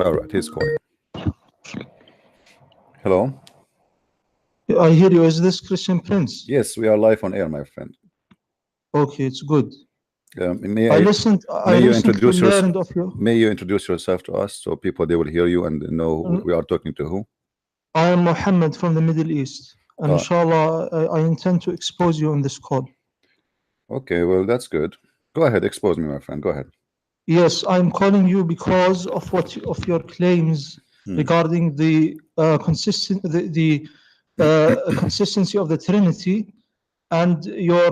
All right, he's calling. Hello. I hear you. Is this Christian Prince? Yes, we are live on air, my friend. Okay, it's good. May I listened to learned of you. May you introduce yourself to us so people they will hear you and know who we are talking to who? I am Mohammed from the Middle East, and inshallah, I intend to expose you on this call. Okay, well that's good. Go ahead, expose me, my friend. Go ahead. Yes, I'm calling you because of your claims regarding the consistency of the Trinity, and your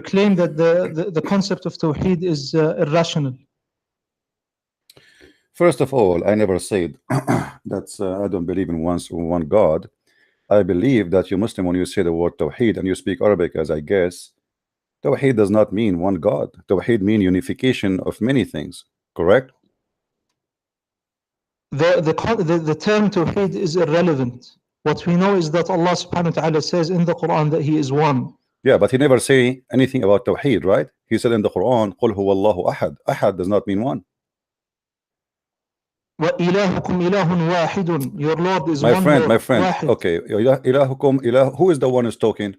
claim that the concept of Tawheed is irrational. First of all, I never said that I don't believe in one God. I believe that you Muslim, when you say the word Tawheed and you speak Arabic, as I guess, Tawheed does not mean one God. Tawheed means unification of many things, correct? The term Tawheed is irrelevant. What we know is that Allah subhanahu wa ta'ala says in the Quran that He is one. Yeah, but He never say anything about Tawheed, right? He said in the Quran, قُلْ هُوَ اللَّهُ أَحَدٌ. Ahad does not mean one. وَإِلَهُكُمْ إِلَهٌ وَاحِدٌ. Your Lord is my one friend, Lord. My friend, واحد. Okay, إِلَهُكُمْ إِلَهُ. Who is the one who's talking?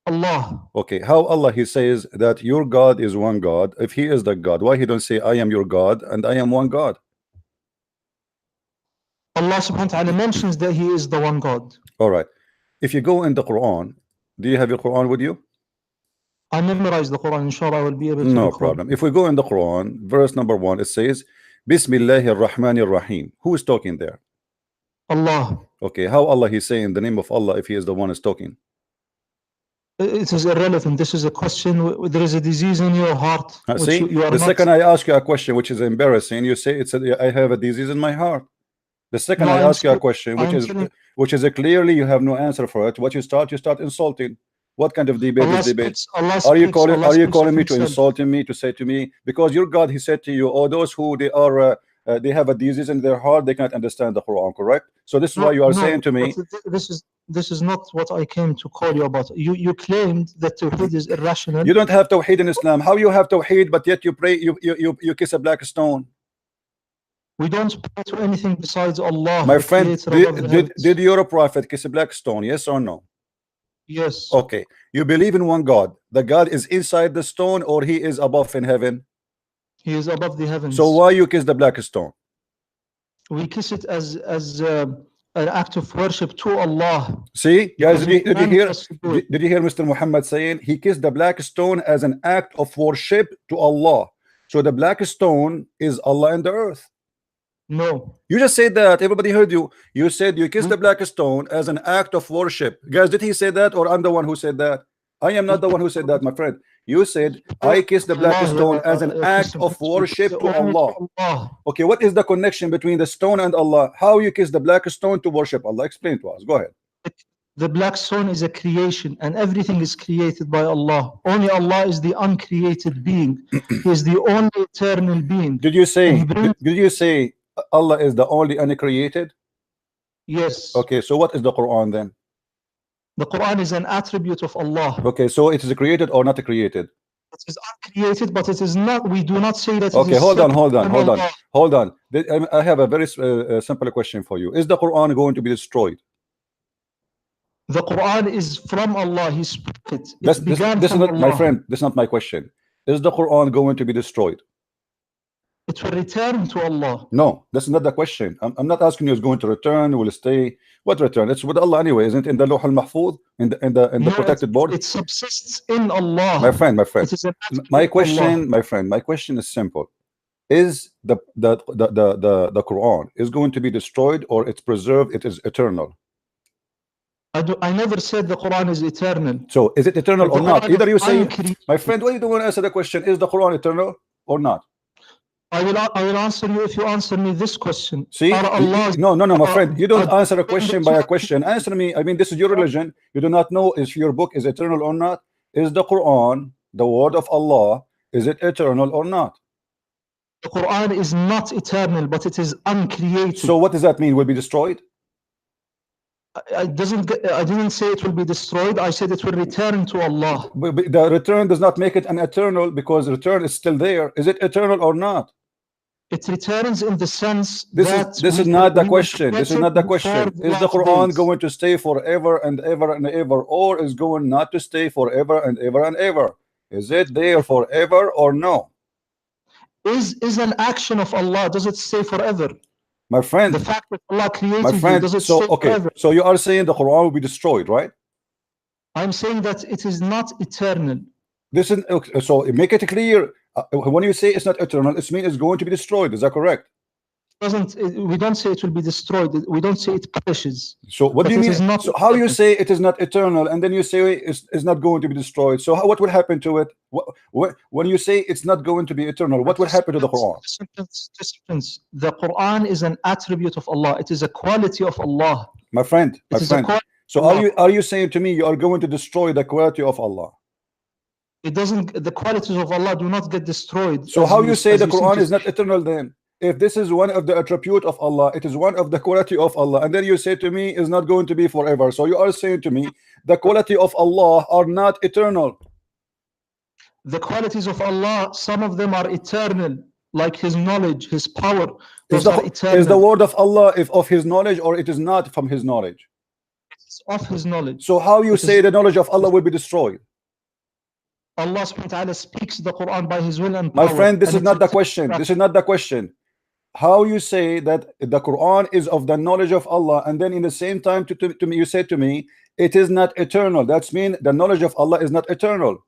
Allah. Okay, how Allah He says that your God is one God? If He is the God, why He don't say I am your God and I am one God? Allah subhanahu wa ta'ala mentions that He is the one God. All right. If you go in the Quran, do you have your Quran with you? I memorized the Quran, inshallah I will be able to No recall. problem. If we go in the Quran, verse number 1, it says, Bismillahir Rahmanir Rahim. Who is talking there? Allah. Okay, how Allah He saying the name of Allah if He is the one who's talking? It is irrelevant. This is a question. There is a disease in your heart. See, you are the not... second I ask you a question which is embarrassing, you say I have a disease in my heart. The second I ask you a question which is clearly you have no answer for it, what you start insulting. What kind of debate is debate? Are you calling me to insulting me, to say to me, because your God He said to you, oh, those who they have a disease in their heart, they can't understand the Quran, correct? So this is why you are saying to me, this is not what I came to call you about. You claimed that Tawheed is irrational. You don't have Tawheed in Islam. How you have Tawheed but yet you pray, you kiss a black stone? We don't pray to anything besides Allah. My friend, did your prophet kiss a black stone? Yes or no? Yes. Okay. You believe in one God. The God is inside the stone or He is above in heaven? He is above the heavens. So why you kiss the black stone? We kiss it as an act of worship to Allah. See, guys, did you hear Mr. Muhammad saying he kissed the black stone as an act of worship to Allah? So the black stone is Allah in the earth. No. You just said that. Everybody heard you. You said you kissed the black stone as an act of worship. Guys, did he say that or I'm the one who said that? I am not the one who said that, my friend. You said I kissed the black stone as an act of worship to Allah. Okay, what is the connection between the stone and Allah? How you kiss the black stone to worship Allah? Explain to us. Go ahead. The black stone is a creation and everything is created by Allah. Only Allah is the uncreated being. He is the only eternal being. Did you say Allah is the only uncreated? Yes. Okay, so what is the Quran then? The Quran is an attribute of Allah. Okay, so it is created or not created? It is uncreated, but it is not. We do not say that. Okay, hold on. I have a very simple question for you. Is the Quran going to be destroyed? The Quran is from Allah. He spoke it. This is not, my friend. This is not my question. Is the Quran going to be destroyed? It will return to Allah. No, that's not the question. I'm not asking you is going to return, will stay. What return? It's with Allah anyway, isn't it? In the Lawh al-Mahfuz, in the protected board. It subsists in Allah. My friend. My question is simple. Is the Quran is going to be destroyed or it's preserved? It is eternal. I never said the Quran is eternal. So is it eternal or not? Either you say, my friend, why you don't want to answer the question? Is the Quran eternal or not? I will answer you if you answer me this question. See, no, my friend, you don't answer a question by a question. Answer me. I mean, this is your religion. You do not know if your book is eternal or not. Is the Quran the word of Allah? Is it eternal or not? The Quran is not eternal, but it is uncreated. So what does that mean? Will be destroyed? I didn't say it will be destroyed. I said it will return to Allah. But the return does not make it an eternal, because return is still there. Is it eternal or not? It returns in the sense this is not the question. This is not the question. Is the Quran going to stay forever and ever and ever, or is going not to stay forever and ever and ever? Is it there forever or no? Is an action of Allah, does it stay forever? My friend, the fact that Allah created my friend, you, does it so stay okay, forever? so you are saying the Quran will be destroyed, right? I'm saying that it is not eternal. This is okay, so make it clear. When you say it's not eternal, it means it's going to be destroyed. Is that correct? We don't say it will be destroyed. We don't say it perishes. So what do you mean? So how you say it is not eternal, and then you say it's not going to be destroyed? So what will happen to it? When you say it's not going to be eternal, what will happen to the Quran? The Quran is an attribute of Allah. It is a quality of Allah. My friend, my friend. So are you saying to me you are going to destroy the quality of Allah? It doesn't. The qualities of Allah do not get destroyed. So how you say the Quran is not eternal then? If this is one of the attribute of Allah, it is one of the quality of Allah, and then you say to me is not going to be forever. So you are saying to me the quality of Allah are not eternal. The qualities of Allah, some of them are eternal, like His knowledge, His power. Those are eternal. Is the word of Allah if of His knowledge, or it is not from His knowledge? It's of His knowledge. So how you say the knowledge of Allah will be destroyed? Allah subhanahu wa ta'ala speaks the Quran by His will and power. My friend, this is not the question. This is not the question. How you say that the Quran is of the knowledge of Allah, and then in the same time to me you said to me it is not eternal. That's mean the knowledge of Allah is not eternal.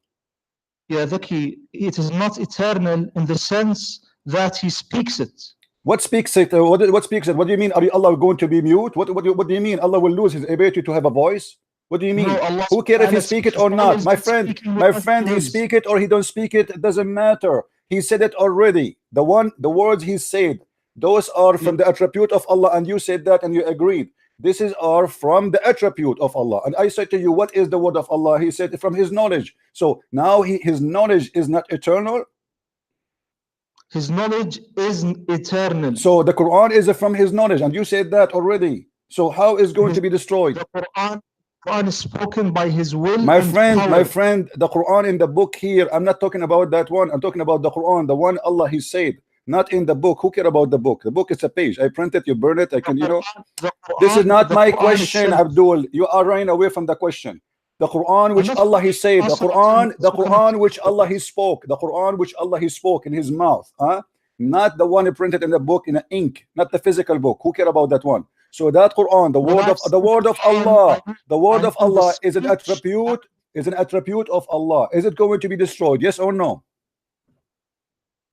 Yeah, Dhaki, it is not eternal in the sense that He speaks it. What speaks it? What speaks it? What do you mean? Are Allah going to be mute? What do you mean? Allah will lose His ability to have a voice? What do you mean? No, who cares if he speak it or not? My friend, he speak it or he don't speak it, it doesn't matter. He said it already. The words he said, those are from the attribute of Allah, and you said that and you agreed. This is are from the attribute of Allah. And I said to you, what is the word of Allah? He said from His knowledge. So now his knowledge is not eternal. His knowledge is eternal. So the Quran is from His knowledge, and you said that already. So how is going to be destroyed? The Quran is spoken by His will. My friend, the Quran in the book here, I'm not talking about that one. I'm talking about the Quran, the one Allah He said, not in the book. Who care about the book? The book is a page. I print it, you burn it. I can, you know. This is not my question, Abdul. You are running away from the question. The Quran which Allah He said, the Quran which Allah He spoke, the Quran which Allah He spoke in His mouth, not the one He printed in the book in ink, not the physical book. Who care about that one? So that Quran, the word of Allah is an attribute of Allah. Is it going to be destroyed? Yes or no?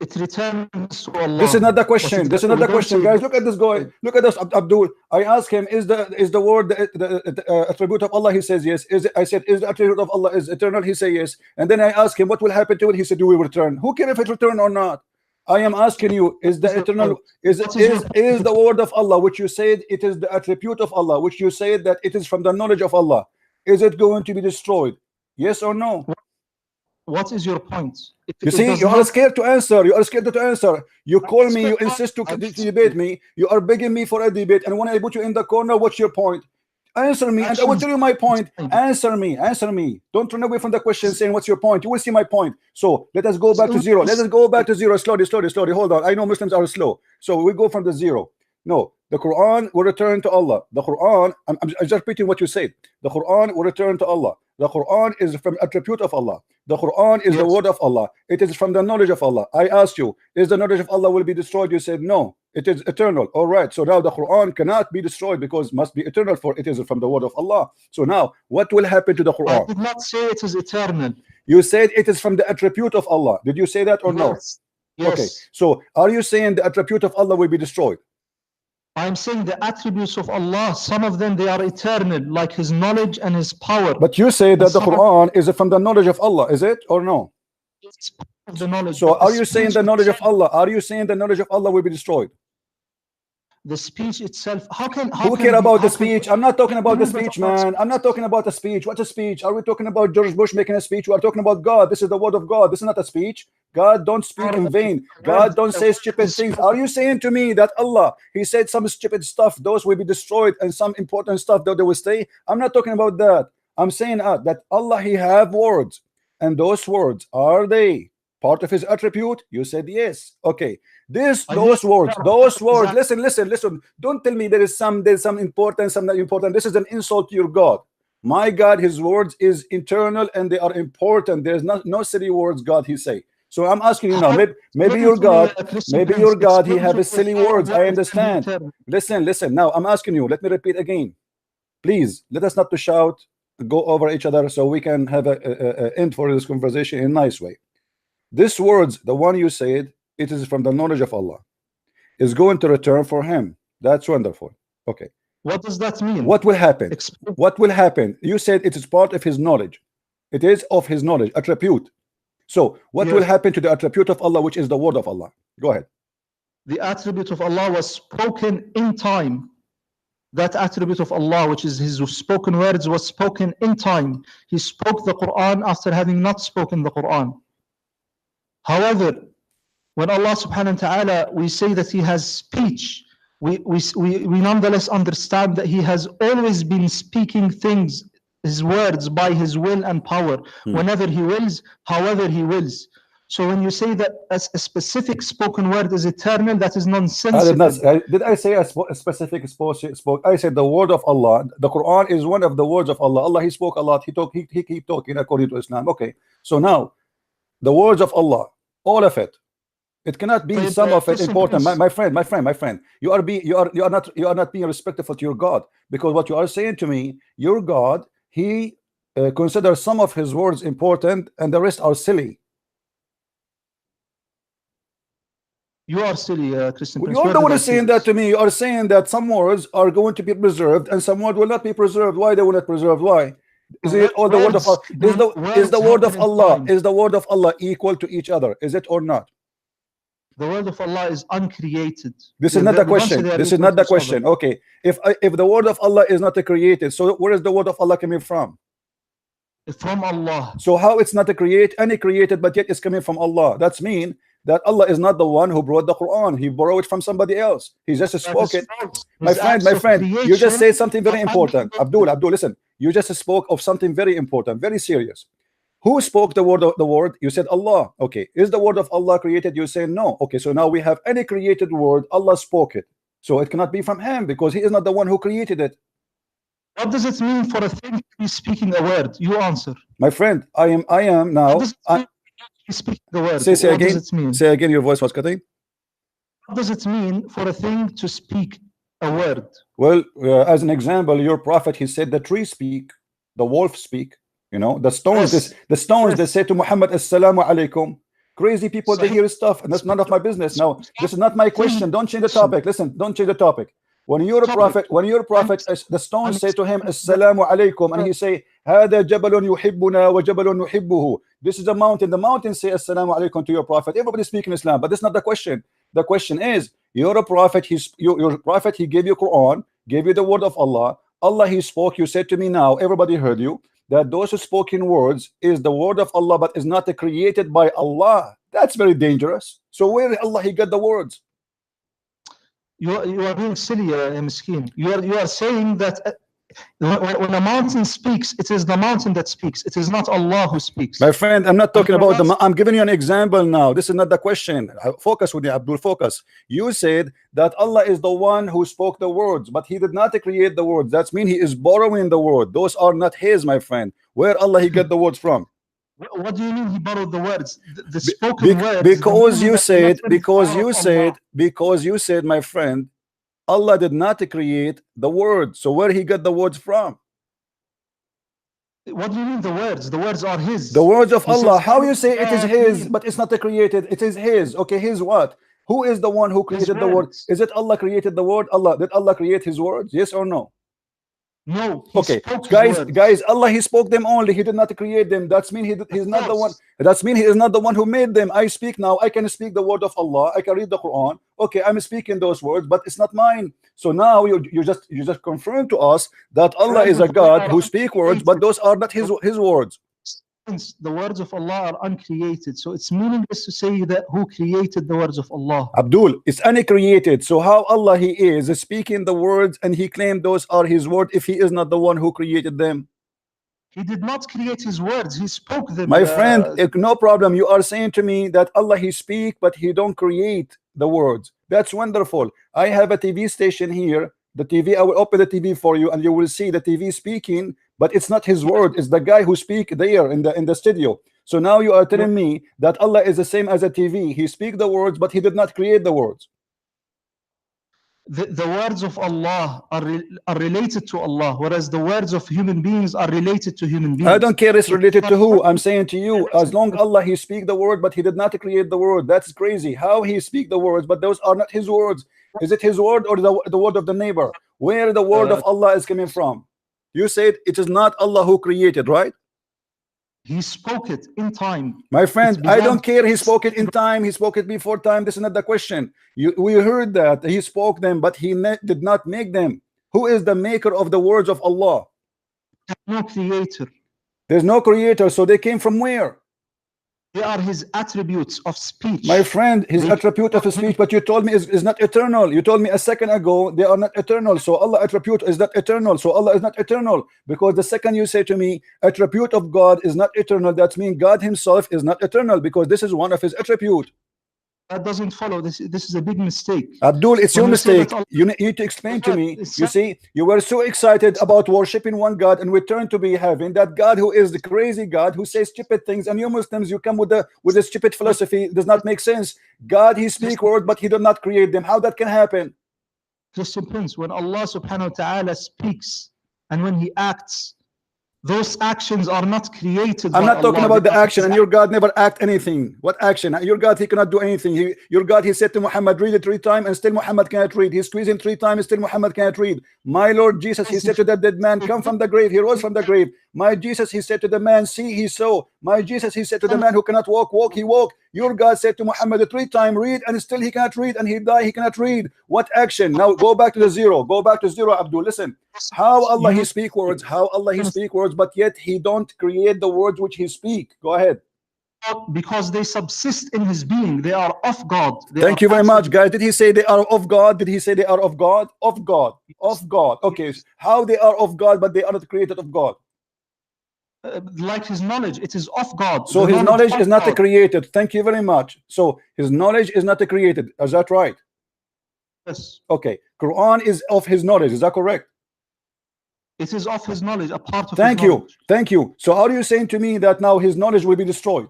It returns to Allah. This is not the question. This is not the question, guys. Look at this guy. Look at this, Abdul. I asked him, is the word the attribute of Allah? He says yes. I said, is the attribute of Allah is eternal? He said yes. And then I asked him, what will happen to it? He said, you will return. Who cares if it return or not? I am asking you, is the eternal, is the word of Allah, which you said it is the attribute of Allah, which you said that it is from the knowledge of Allah, is it going to be destroyed? Yes or no? What is your point? You see, you are scared to answer. You are scared to answer. You call me, you insist to debate me. You are begging me for a debate, and when I put you in the corner, what's your point? Answer me, and I will tell you my point. Answer me. Don't run away from the question saying what's your point. You will see my point. So let us go back to zero. Let us go back to zero. Slowly. Hold on. I know Muslims are slow. So we go from the zero. No, the Quran will return to Allah. The Quran, I'm just repeating what you said. The Quran will return to Allah. The Quran is from attribute of Allah. The Quran is the word of Allah. It is from the knowledge of Allah. I asked you, is the knowledge of Allah will be destroyed? You said no, it is eternal. All right, so now the Quran cannot be destroyed because it must be eternal, for it is from the word of Allah. So now what will happen to the Quran? I did not say it is eternal. You said it is from the attribute of Allah. Did you say that or no? Yes. Okay, so are you saying the attribute of Allah will be destroyed? I'm saying the attributes of Allah, some of them they are eternal, like His knowledge and His power. But you say that the Quran is from the knowledge of Allah, is it or no? It's part of the knowledge. So are you saying the knowledge of Allah? Are you saying the knowledge of Allah will be destroyed? The speech itself, who care about the speech? I'm not talking about the speech, man. I'm not talking about the speech. What's a speech? Are we talking about George Bush making a speech? We are talking about God. This is the word of God. This is not a speech. God don't speak in vain. God don't say stupid things. Are you saying to me that Allah, He said some stupid stuff, those will be destroyed, and some important stuff that they will stay? I'm not talking about that. I'm saying that Allah, He have words, and those words, are they part of his attribute? You said yes. Okay. Those words. Listen. Don't tell me there's some important, some not important. This is an insult to your God. My God, his words is internal and they are important. There's no silly words God he say. So I'm asking you now, maybe your God, he have a silly words. I understand. Listen. Now I'm asking you, let me repeat again. Please, let us not to shout, go over each other, so we can have a end for this conversation in a nice way. This words, the one you said, it is from the knowledge of Allah. Is going to return for him. That's wonderful. Okay. What does that mean? What will happen? What will happen? You said it is part of his knowledge. It is of his knowledge, attribute. So what will happen to the attribute of Allah, which is the word of Allah? Go ahead. The attribute of Allah was spoken in time. That attribute of Allah, which is his spoken words, was spoken in time. He spoke the Quran after having not spoken the Quran. However, when Allah subhanahu wa ta'ala, we say that he has speech, we nonetheless understand that he has always been speaking things, his words, by his will and power, whenever he wills, however he wills. So when you say that a specific spoken word is eternal, that is nonsensical. Did I say a specific spoke? I said the word of Allah. The Quran is one of the words of Allah. Allah, he spoke a lot. He keep talking according to Islam. Okay. So now, the words of Allah, all of it. It cannot be some of it important. My friend. You are not being respectful to your God, because what you are saying to me, your God, he considers some of his words important and the rest are silly. You are silly, Christian. You are the one saying that to me. You are saying that some words are going to be preserved and some words will not be preserved. Why they will not preserved? Why? Is it all the word of Allah? Is the word of Allah? Is the word of Allah equal to each other? Is it or not? The word of Allah is uncreated. This is not the question. This is not the question. Okay. If the word of Allah is not created, so where is the word of Allah coming from? From Allah. So how it's not created, but yet it's coming from Allah? That's mean that Allah is not the one who brought the Quran. He borrowed it from somebody else. He just spoke it. My friend, you just said something very important. Abdul, listen. You just spoke of something very important, very serious. Who spoke the word? You said Allah. Okay. Is the word of Allah created? You say no. Okay. So now we have any created word. Allah spoke it. So it cannot be from him because he is not the one who created it. What does it mean for a thing to be speaking a word? You answer. My friend, I am now. Speak the word. Say again. Does it mean? Say again. Your voice was cutting. What does it mean for a thing to speak a word? Well, as an example, your prophet, he said the tree speak, the wolf speak. You know, the stones. Yes. The stones. They say to Muhammad, "Assalamu alaikum." Crazy people, they hear stuff, and that's none of my business. Now, this is not my question. Don't change the topic. Listen, don't change the topic. When you're a prophet, the stones say to him, "Assalamu alaikum," and he say, "Hada jabalun yuhibbuna wa jabalun nuhibbuhu." This is a mountain. The mountain say "Assalamu alaikum" to your prophet. Everybody speaking Islam, but that's not the question. The question is, you're a prophet. Your prophet. He gave you Quran, gave you the word of Allah. Allah, he spoke. You said to me now, everybody heard you, that those who spoken words is the word of Allah, but is not created by Allah. That's very dangerous. So where Allah he got the words? You are being silly, Miskin. You are saying that when a mountain speaks, it is the mountain that speaks. It is not Allah who speaks. My friend, I'm not talking about I'm giving you an example now. This is not the question. Focus with me, Abdul. Focus. You said that Allah is the one who spoke the words, but he did not create the words. That means he is borrowing the word. Those are not his, my friend. Where Allah he got the words from? What do you mean he borrowed the words? The spoken words. Because you said, my friend, Allah did not create the word. So where he got the words from? What do you mean the words? The words are his. The words of Allah. How you say it is his, but it's not created? It is his. Okay, his what? Who is the one who created the word? Is it Allah created the word? Did Allah create his words? Yes or no? No. Okay, guys, Allah he spoke them only. He did not create them. That's mean he's not the one. That's mean he is not the one who made them. I speak now. I can speak the word of Allah. I can read the Quran. Okay, I'm speaking those words, but it's not mine. So now you just confirm to us that Allah is a God who speak words, but those are not his words. The words of Allah are uncreated, so it's meaningless to say that who created the words of Allah. Abdul, it's uncreated. So how Allah he is speaking the words and he claimed those are his word if he is not the one who created them? He did not create his words. He spoke them. My friend, no problem. You are saying to me that Allah He speak, but He don't create the words. That's wonderful. I have a TV station here. The TV, I will open the TV for you, and you will see the TV speaking, but it's not His word. It's the guy who speak there in the studio. So now you are telling me that Allah is the same as a TV. He speak the words, but He did not create the words. The words of Allah are related to Allah, whereas the words of human beings are related to human beings. I don't care it's related to who. I'm saying to you, as long Allah He speak the word, but He did not create the word. That's crazy. How He speak the words, but those are not His words. Is it His word or the word of the neighbor? Where the word of Allah is coming from? You said it is not Allah who created, right? He spoke it in time. My friend, I don't care. He spoke it in time. He spoke it before time. This is not the question. We heard that He spoke them, but He did not make them. Who is the maker of the words of Allah? No creator. There's no creator. So they came from where? They are His attributes of speech. My friend, His attribute of speech, but you told me is not eternal. You told me a second ago they are not eternal. So Allah attribute is not eternal. So Allah is not eternal, because the second you say to me attribute of God is not eternal, that means God Himself is not eternal, because this is one of His attribute. That doesn't follow. This is a big mistake. Abdul, it's your mistake. You need to explain to me. You see, you were so excited about worshiping one God, and we turn to be having that God who is the crazy God who says stupid things, and you Muslims, you come with a stupid philosophy. It does not make sense. God, He speak words, but He did not create them. How that can happen? Christian Prince, when Allah subhanahu wa ta'ala speaks and when He acts, those actions are not created. I'm not talking about the action, and your God never act anything. What action? Your God, He cannot do anything. Your God, He said to Muhammad, read it 3 times, and still Muhammad cannot read. He squeezed in 3 times, and still Muhammad cannot read. My Lord Jesus, He said to that dead man, come from the grave. He rose from the grave. My Jesus, He said to the man, see, he saw. My Jesus, He said to the man who cannot walk, walk, he walked. Your God said to Muhammad 3 times, read, and still he cannot read, and he died, he cannot read. What action? Now go back to the zero. Go back to zero, Abdul. Listen. How Allah He speak words, how Allah He speak words, but yet He don't create the words which He speak. Go ahead. Because they subsist in His being. They are of God. Thank you very much, guys. Did He say they are of God? Did He say they are of God? Of God. Of God. Okay. How they are of God, but they are not created of God? Like His knowledge, it is of God. So His knowledge is not created. Thank you very much. So His knowledge is not created. Is that right? Yes. Okay. Quran is of His knowledge. Is that correct? It is of His knowledge, a part of Thank His you. knowledge. Thank you. So are you saying to me that now His knowledge will be destroyed?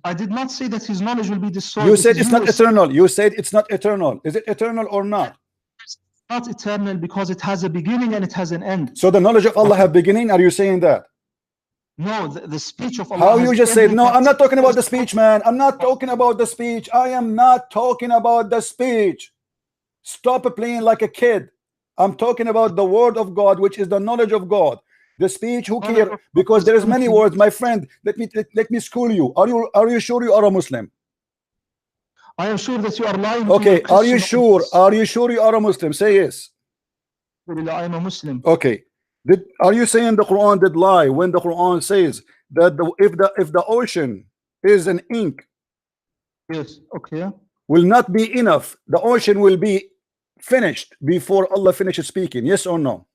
I did not say that His knowledge will be destroyed. You said it's not eternal. You said it's not eternal. Is it eternal or not? It's not eternal because it has a beginning and it has an end. So the knowledge of Allah have beginning. Are you saying that? No, the speech of Allah. How you just said no? I'm not talking about the speech, man. I'm not talking about the speech. I am not talking about the speech. Stop playing like a kid. I'm talking about the word of God, which is the knowledge of God. The speech, who cares? Because there is many words, my friend. Let me school you. Are you sure you are a Muslim? I am sure that you are lying. Okay. Are you sure? Are you sure you are a Muslim? Say yes. I am a Muslim. Okay. Are you saying the Quran did lie when the Quran says that if the ocean is an ink, yes, okay, will not be enough, the ocean will be finished before Allah finishes speaking? Yes or no?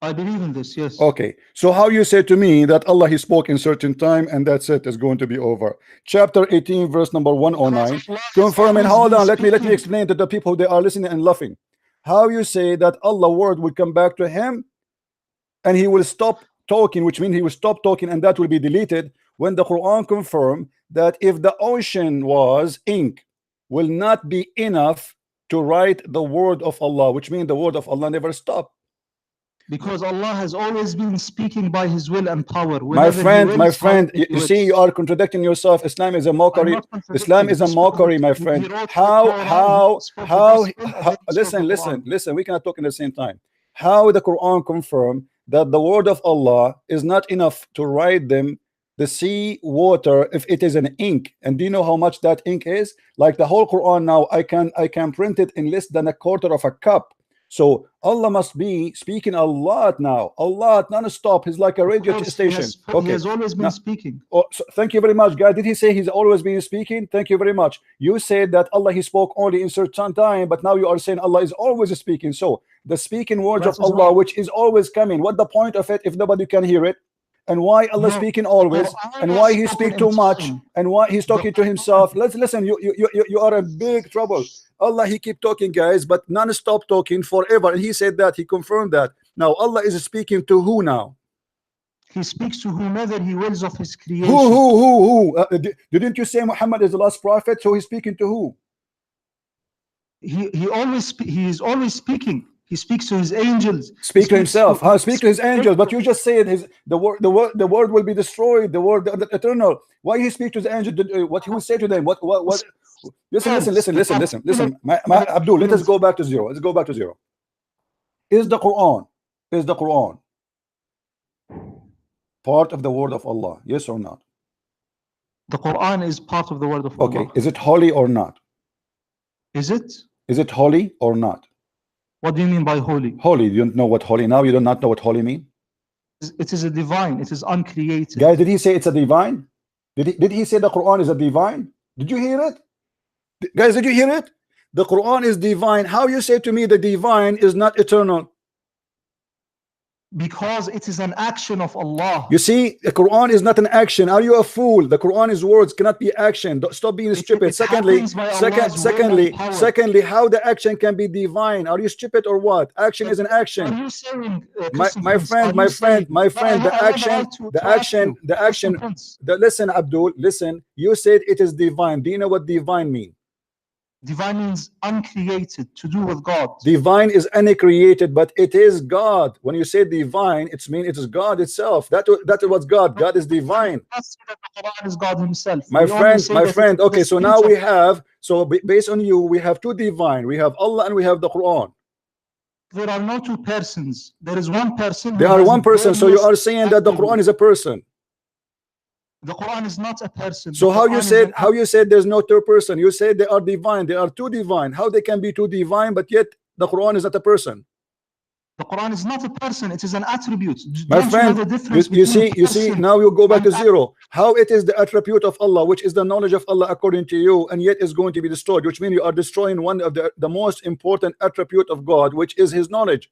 I believe in this. Yes. Okay. So how you say to me that Allah He spoke in certain time and that's it, is going to be over? Chapter 18 verse number 109 confirming. Hold on, let me explain to the people, they are listening and laughing. How you say that Allah word will come back to Him and He will stop talking, which means He will stop talking and that will be deleted, when the Quran confirmed that if the ocean was ink, will not be enough to write the word of Allah, which means the word of Allah never stopped. Because Allah has always been speaking by His will and power. My friend, you see, you are contradicting yourself. Islam is a mockery. Islam is a mockery, my friend. How listen, we cannot talk at the same time. How the Quran confirm that the word of Allah is not enough to write them the sea water if it is an ink? And do you know how much that ink is? Like the whole Quran now, I can print it in less than a quarter of a cup. So Allah must be speaking a lot now, a lot, non-stop. He's like a radio station. He has always been speaking. Oh, so thank you very much, guys. Did he say he's always been speaking? Thank you very much. You said that Allah, he spoke only in certain time, but now you are saying Allah is always speaking. So the speaking words of Allah, which is always coming, what the point of it if nobody can hear it? And why Allah speaking always, and why he speak too much, and why he's talking to himself? Let's listen. You are in big trouble. Allah, he keep talking, guys, but non-stop talking forever. And he said that, he confirmed that. Now Allah is speaking to who now? He speaks to whomever he wills of his creation. Who? Didn't you say Muhammad is the last prophet? So he's speaking to who? He is always speaking. He speaks to his angels. Speak to himself. Speak to his angels. But you just said the word will be destroyed. The word the eternal. Why he speak to the angel? What he will say to them? What? Listen. Abdul, let us go back to zero. Let's go back to zero. Is the Quran part of the word of Allah? Yes or not? The Quran is part of the word of Allah. Okay. Is it holy or not? Is it? Is it holy or not? What do you mean by holy? Holy. You don't know what holy now? You do not know what holy mean? It is a divine. It is uncreated. Guys, did he say it's a divine? Did he say the Quran is a divine? Did you hear it? Guys, did you hear it? The Quran is divine. How you say to me the divine is not eternal? Because it is an action of Allah. You see, the Quran is not an action. Are you a fool? The Quran is words, cannot be action. Stop being stupid. Secondly, how the action can be divine? Are you stupid or what? Action is an action. Are you saying, my friend, the action. Listen, Abdul, listen. You said it is divine. Do you know what divine means? Divine means uncreated, to do with God. Divine is uncreated, but it is God. When you say divine, it means it is God itself. That is what's God. God is divine. The Quran is God himself. My friend. Okay, so now we have, based on you, we have two divine. We have Allah and we have the Quran. There are no two persons. There is one person. There are one person. So you are saying that the Quran is a person. The Quran is not a person. So how you said there's no third person? You said they are divine. They are two divine. How they can be two divine, but yet the Quran is not a person? The Quran is not a person. It is an attribute. My friend, you see, now you go back to zero. How it is the attribute of Allah, which is the knowledge of Allah according to you, and yet is going to be destroyed, which means you are destroying one of the most important attribute of God, which is his knowledge.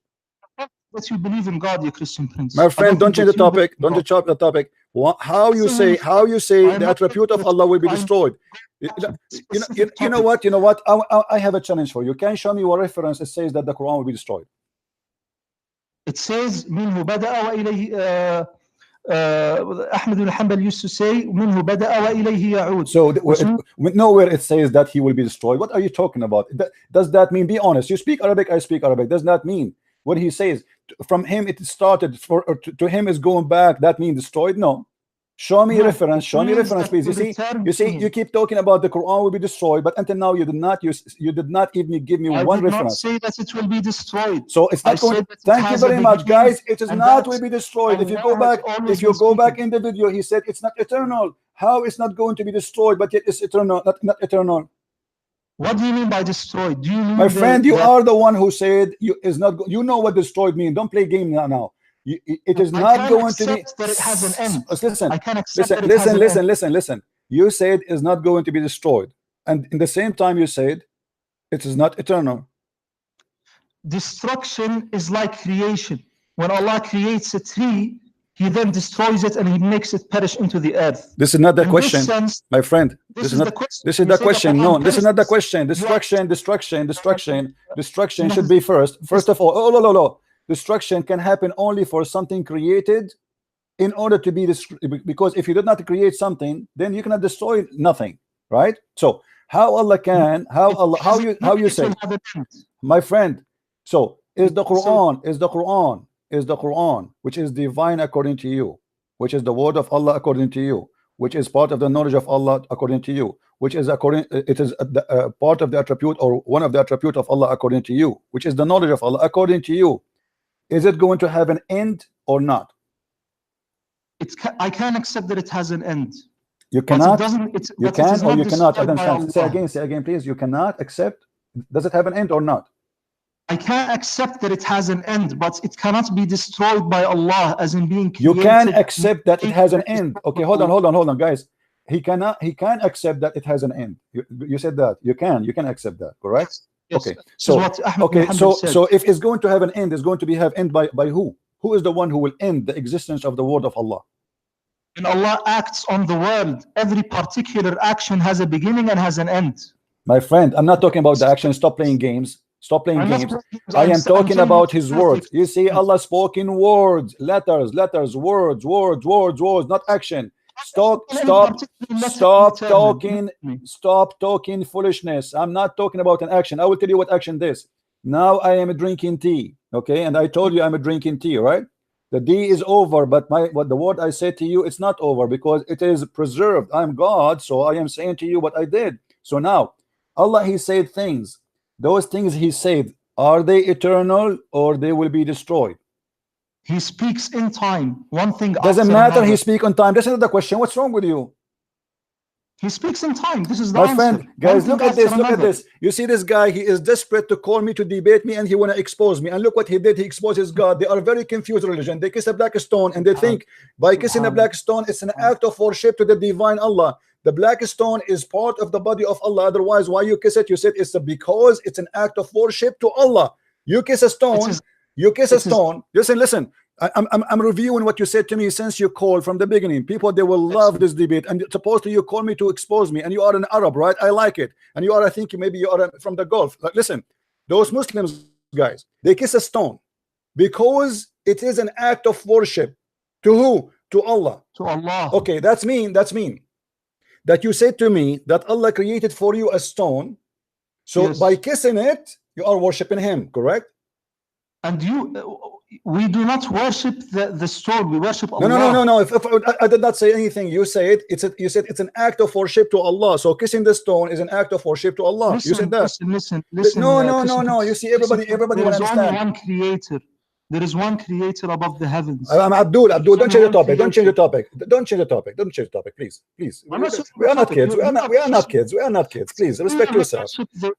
That you believe in God, you Christian prince. My friend, don't change the topic. Don't change the topic. How you say the attribute of Allah will be destroyed? You know what? I have a challenge for you. Can you show me what reference it says that the Quran will be destroyed? It says منه بدأ وإليه Ahmed al-Hanbal used to say منه بدأ وإليه يعود. So nowhere it says that he will be destroyed. What are you talking about? Does that mean, be honest, you speak Arabic, I speak Arabic, does that mean when he says from him it started, to him is going back, that means destroyed? No. Show me reference. Show me reference, please. You see, you keep talking about the Quran will be destroyed, but until now you did not even give me one reference. I did not say that it will be destroyed. So it's not going. Thank you very much, guys. It is not will be destroyed. If you go back in the video, he said it's not eternal. How it's not going to be destroyed, but yet it's eternal, not eternal? What do you mean by destroyed? Do you mean, my friend, you are the one who said is not. You know what destroyed means. Don't play game now. It is not going to be. That it has an end. Listen, I can accept that it has an end. listen. You said it's not going to be destroyed, and in the same time you said it is not eternal. Destruction is like creation. When Allah creates a tree, He then destroys it and He makes it perish into the earth. This is not the question, my friend. This is the question. No, this is not the question. Destruction should be first. First of all, no. Destruction can happen only for something created in order to be because if you did not create something, then you cannot destroy nothing, right? So how Allah can, how you say, my friend, so is the Quran, which is divine according to you, which is the word of Allah according to you, which is part of the knowledge of Allah according to you, which is part of the attribute or one of the attribute of Allah according to you, which is the knowledge of Allah according to you. Is it going to have an end or not? I can accept that it has an end. You cannot. You can or you cannot. I don't understand. Say again, please. You cannot accept. Does it have an end or not? I can't accept that it has an end, but it cannot be destroyed by Allah, as in being created. You can accept that it has an end. Okay, hold on, guys. He can accept that it has an end. You said that. You can accept that, correct? Yes. Okay. So if it's going to have an end, it's going to have end by who? Who is the one who will end the existence of the word of Allah? When Allah acts on the world, every particular action has a beginning and has an end. My friend, I'm not talking about the action. Stop playing games. Stop playing games. I am talking about his words. You see, Allah spoke in words, letters, words, not action. Stop talking foolishness. I'm not talking about an action. I will tell you what action is. Now I am drinking tea, okay? And I told you I'm drinking tea, right? The D is over, but the word I said to you, it's not over because it is preserved. I'm God, so I am saying to you what I did. So now, Allah, He said things. Those things He said, are they eternal or they will be destroyed? He speaks in time. One thing doesn't matter. He speaks on time. That's another question. What's wrong with you? He speaks in time. This is the my answer. Friend, guys, look at this. Look at this. You see this guy, he is desperate to call me, to debate me, and he want to expose me. And look what he did. He exposes God. They are very confused religion. They kiss a black stone and they think by kissing a black stone it's an act of worship to the divine Allah. The black stone is part of the body of Allah. Otherwise, why you kiss it? You said it's because it's an act of worship to Allah. You kiss a stone. You kiss a stone. Listen. I'm reviewing what you said to me since you called from the beginning. People, they will love this debate. And supposedly you call me to expose me, and you are an Arab, right? I like it. And you are, I think maybe you are from the Gulf. Like, listen, those Muslims, guys, they kiss a stone because it is an act of worship to who? To Allah. To Allah. Okay, that's mean that you said to me that Allah created for you a stone, so by kissing it you are worshiping Him, correct? And we do not worship the stone. We worship Allah. No. If I did not say anything. You said it's an act of worship to Allah. So kissing the stone is an act of worship to Allah. You said that. Listen. No. You see, everybody will understand. There is only one creator. There is one creator above the heavens. I'm Abdul, don't change the topic. Don't change the topic. Please. We are not kids. We are not kids. Please respect yourself.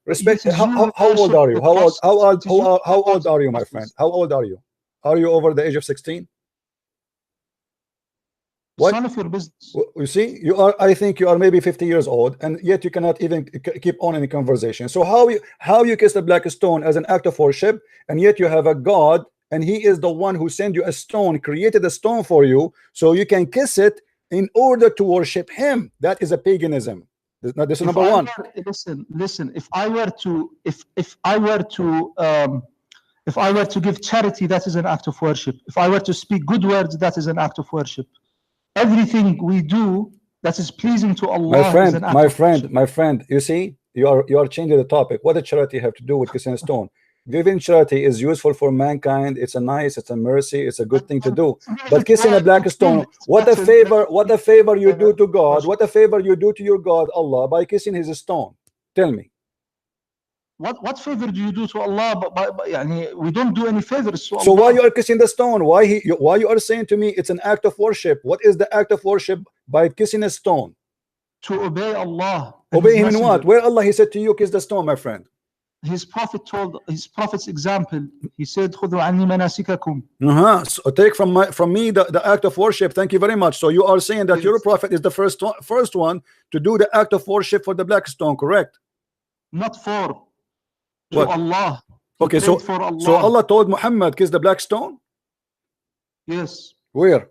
Respect. How old are you? How old are you, my friend? How old are you? Are you over the age of 16? What? None of your business. You see, you are. I think you are maybe 50 years old, and yet you cannot even keep on in the conversation. So how you kiss the black stone as an act of worship, and yet you have a God, and He is the one who sent you a stone, created a stone for you, so you can kiss it in order to worship Him. That is a paganism. This is number one. Listen. If I were to give charity, that is an act of worship. If I were to speak good words, that is an act of worship. Everything we do that is pleasing to Allah. My friend, you see, you are changing the topic. What does charity have to do with kissing a stone? Giving charity is useful for mankind. It's a mercy, it's a good thing to do. But kissing a black stone, what a favor you do to God, what a favor you do to your God Allah by kissing His stone. Tell me. What favor do you do to Allah? We don't do any favors to Allah. So why you are kissing the stone? Why you are saying to me it's an act of worship? What is the act of worship by kissing a stone? To obey Allah. Obey Him in what? Where Allah He said to you, kiss the stone, my friend? His prophet's example. He said, "Khudhu anni manasikakum." So take from me the act of worship. Thank you very much. So you are saying that your prophet is the first one to do the act of worship for the black stone, correct? Not for. To Allah. Okay, so Allah told Muhammad kiss the black stone? Yes. Where?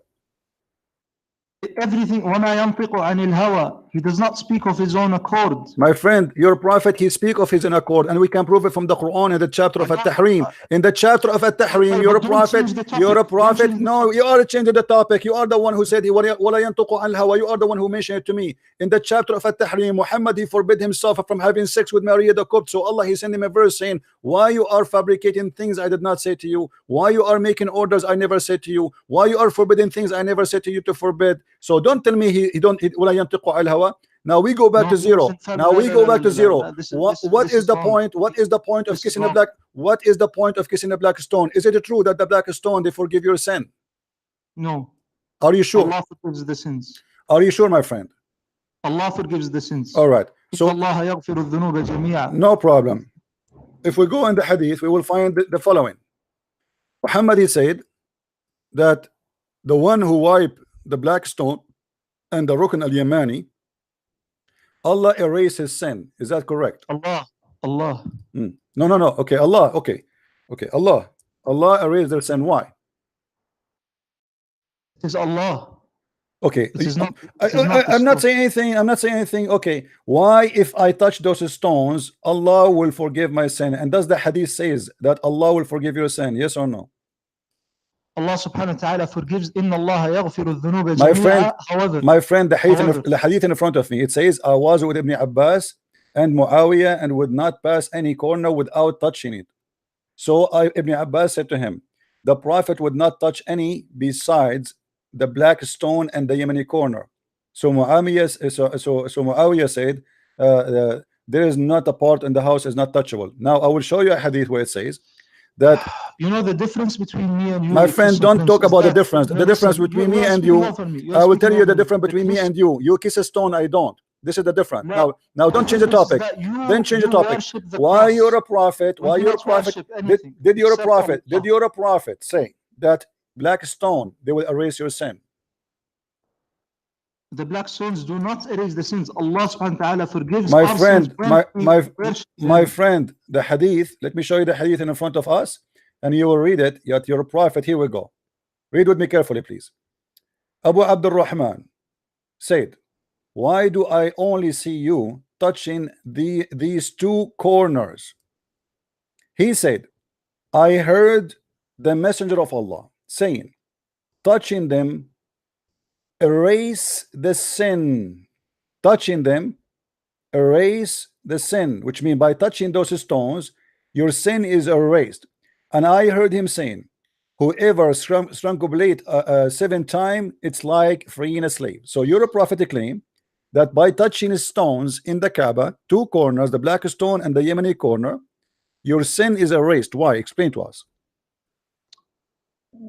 Everything. وَمَا يَنْطِقُ عَنِ الْهَوَى. He does not speak of his own accord. My friend, your prophet, he speak of his own accord, and we can prove it from the Quran in the chapter of At-Tahrim. In the chapter of At-Tahrim, your prophet. No, you are changing the topic. You are the one who said وَلَا يَنْطِقُ عَنِ الْهَوَى. You are the one who mentioned it to me. In the chapter of At-Tahrim, Muhammad, he forbid himself from having sex with Maria the Copt. So Allah, he sent him a verse saying, why you are fabricating things I did not say to you? Why you are making orders I never said to you? Why you are forbidding things I never said to you to forbid? So don't tell me he don't. Now we go back to zero. Now we go back to zero. What is the point? What is the point of kissing a black? What is the point of kissing a black stone? Is it true that the black stone they forgive your sin? No. Are you sure? Allah forgives the sins. Are you sure, my friend? Allah forgives the sins. All right. So Allah yaghfiru dhunuba jami'a. No problem. if we go in the hadith, we will find the following. Muhammad, he said that the one who wiped the black stone and the Rukn al-Yamani, Allah erased his sin. Is that correct? Allah. No. Okay, Allah. Okay. Allah erased their sin. Why? It is Allah. Okay. It is not, I'm not saying anything. I'm not saying anything. Okay. Why, if I touch those stones, Allah will forgive my sin? And does the hadith says that Allah will forgive your sin? Yes or no? Allah subhanahu wa ta'ala forgives. Inna Allah yaghfiru dhunuba jami'a. However, my friend, the hadith in front of me, it says, I was with Ibn Abbas and Muawiyah and would not pass any corner without touching it. So Ibn Abbas said to him, the Prophet would not touch any besides the black stone and the Yemeni corner. So Muawiyah said, there is not a part in the house is not touchable. Now I will show you a hadith where it says that, you know, the difference between me and you, my friend, don't talk about the difference. The difference between me and you, I will tell you the difference between me and you. You kiss a stone, I don't. This is the difference. Now don't change the topic. Then change the topic. Why you're a prophet? Why you're a prophet? Did you're a prophet? Did you're a prophet say that black stone they will erase your sin? The black stones do not erase the sins. Allah subhanahu wa ta'ala forgives. My friend, my friend, the hadith, let me show you the hadith in front of us and you will read it. Yet you're a prophet. Here we go. Read with me carefully, please. Abu Abdul Rahman said, why do I only see you touching these two corners? He said, I heard the messenger of Allah saying, touching them erase the sin. Touching them erase the sin, which means by touching those stones your sin is erased. And I heard him saying, whoever strangulate 7 times, it's like freeing a slave. So you're a prophetic claim that by touching stones in the Kaaba, 2 corners, the black stone and the Yemeni corner, your sin is erased. Why? Explain to us.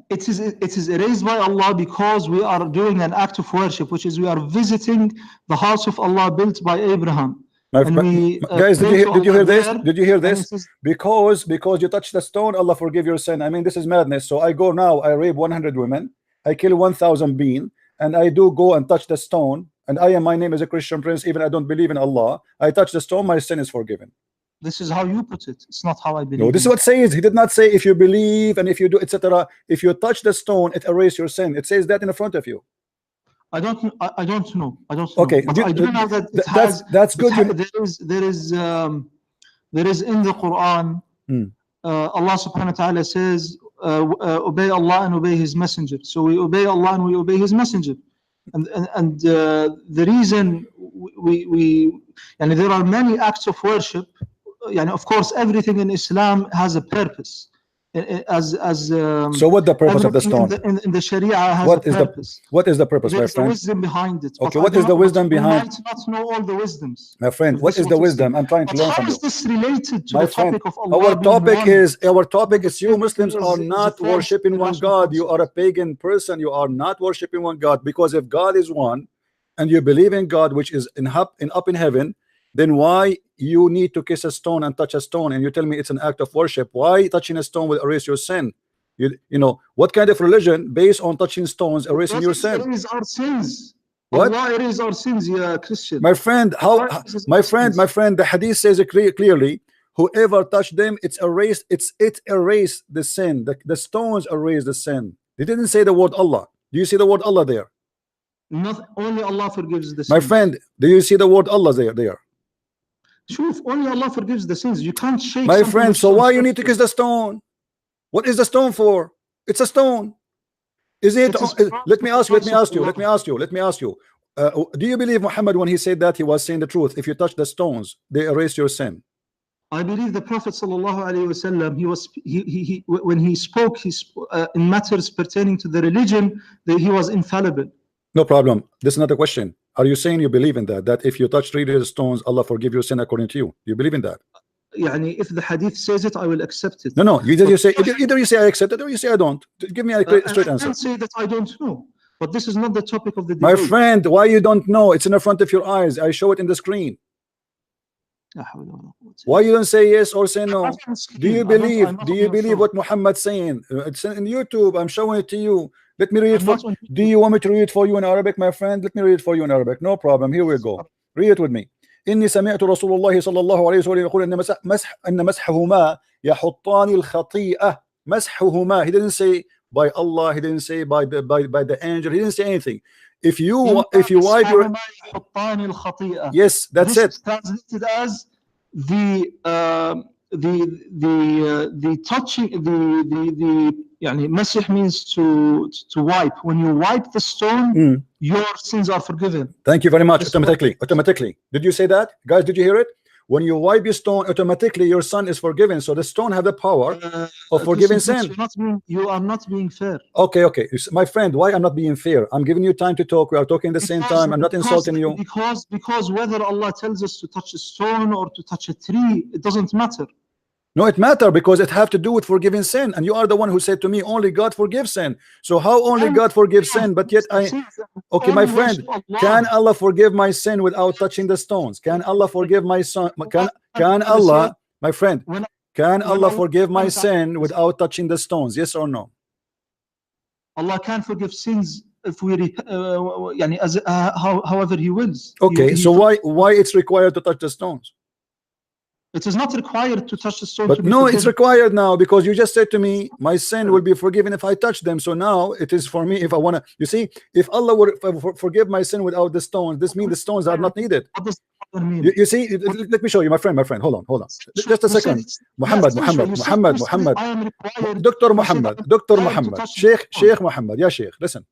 It is erased by Allah because we are doing an act of worship, which is we are visiting the house of Allah built by Abraham. Guys, did you hear this? Did you hear this? Because you touch the stone, Allah forgive your sin. I mean, this is madness. So I go now, I rape 100 women, I kill 1,000 beings, and I do go and touch the stone. And my name is a Christian prince, even I don't believe in Allah. I touch the stone, my sin is forgiven. This is how you put it. It's not how I believe. No, this is what it says. He did not say if you believe and if you do, etc. If you touch the stone, it erases your sin. It says that in front of you. I don't know. Okay, but I do know that that's good. There is in the Quran. Allah subhanahu wa ta'ala says, obey Allah and obey His messenger. So we obey Allah and we obey His messenger. And the reason and there are many acts of worship. Of course, everything in Islam has a purpose. So what the purpose of the stone? In the Sharia has a purpose. What is the purpose, my friend? There's wisdom behind it. Okay, what is the wisdom behind? We might not know all the wisdoms. My friend, what is the wisdom? I'm trying to learn from you. How is this related to the topic of Allah? Our topic is you Muslims are not worshipping one God. You are a pagan person. You are not worshipping one God, because if God is one and you believe in God, which is up in heaven, then why you need to kiss a stone and touch a stone, and you tell me it's an act of worship? Why touching a stone will erase your sin? You know what kind of religion based on touching stones erasing your sin? Erase our sins. What? Allah erase our sins, yeah, Christian. My friend, my friend, the hadith says it clearly. Whoever touched them, it's erased. It erased the sin. The stones erase the sin. They didn't say the word Allah. Do you see the word Allah there? Not only Allah forgives the sins. My friend, do you see the word Allah there? Sure, only Allah forgives the sins. You can't shake. My friend, so why you need to kiss the stone? What is the stone for? It's a stone. Is it? Let me ask you. Do you believe Muhammad when he said that he was saying the truth? If you touch the stones, they erase your sin. I believe the Prophet sallallahu alaihi wasallam. When he spoke, in matters pertaining to the religion, he was infallible. No problem. This is not a question. Are you saying you believe in that? That if you touch 3 stones, Allah forgive your sin according to you? Do you believe in that? If the hadith says it, I will accept it. No. Either you say I accept it or you say I don't. Give me a straight answer. I can't say that I don't know. But this is not the topic of the debate. My friend, why you don't know? It's in the front of your eyes. I show it in the screen. Why you don't say yes or say no? Do you believe? Do you believe what Muhammad's saying? It's in YouTube. I'm showing it to you. Let me read it for. Do you want me to read it for you in Arabic, my friend? Let me read it for you in Arabic. No problem. Here we go. Read it with me. إني سمعت رسول الله صلى الله عليه وسلم يقول إن مسحهما يحطان الخطيئة. مسحهما. He didn't say by Allah. He didn't say by the angel. He didn't say anything. If you wipe your, yes, that's it. Translated as the touching, the يعني مسح means to wipe. When you wipe the stone, your sins are forgiven. Thank you very much. Automatically. Did you say that, guys? Did you hear it? When you wipe your stone, automatically your son is forgiven. So the stone has the power of forgiving sin. You are not being fair. Okay. My friend, why I'm not being fair? I'm giving you time to talk. We are talking at the same time. I'm not insulting you. Because whether Allah tells us to touch a stone or to touch a tree, it doesn't matter. No, it matters because it have to do with forgiving sin. And you are the one who said to me, only God forgives sin. So how only God forgives sin? But yet okay, my friend, can Allah forgive my sin without touching the stones? Can Allah forgive my son? Can Allah, my friend, can Allah forgive my sin without touching the stones? Yes or no? Allah can forgive sins if we however He wills. Okay, so why it's required to touch the stones? It is not required to touch the stone. But no, it's required now because you just said to me, my sin will be forgiven if I touch them. So now it is for me if I want to. You see, if Allah would forgive my sin without the stones, this means the stones are not needed. What does that mean? You see, let me show you, my friend. Hold on. Just a second. Muhammad. Dr. Muhammad. Sheikh Muhammad. Yeah, Sheikh. Listen,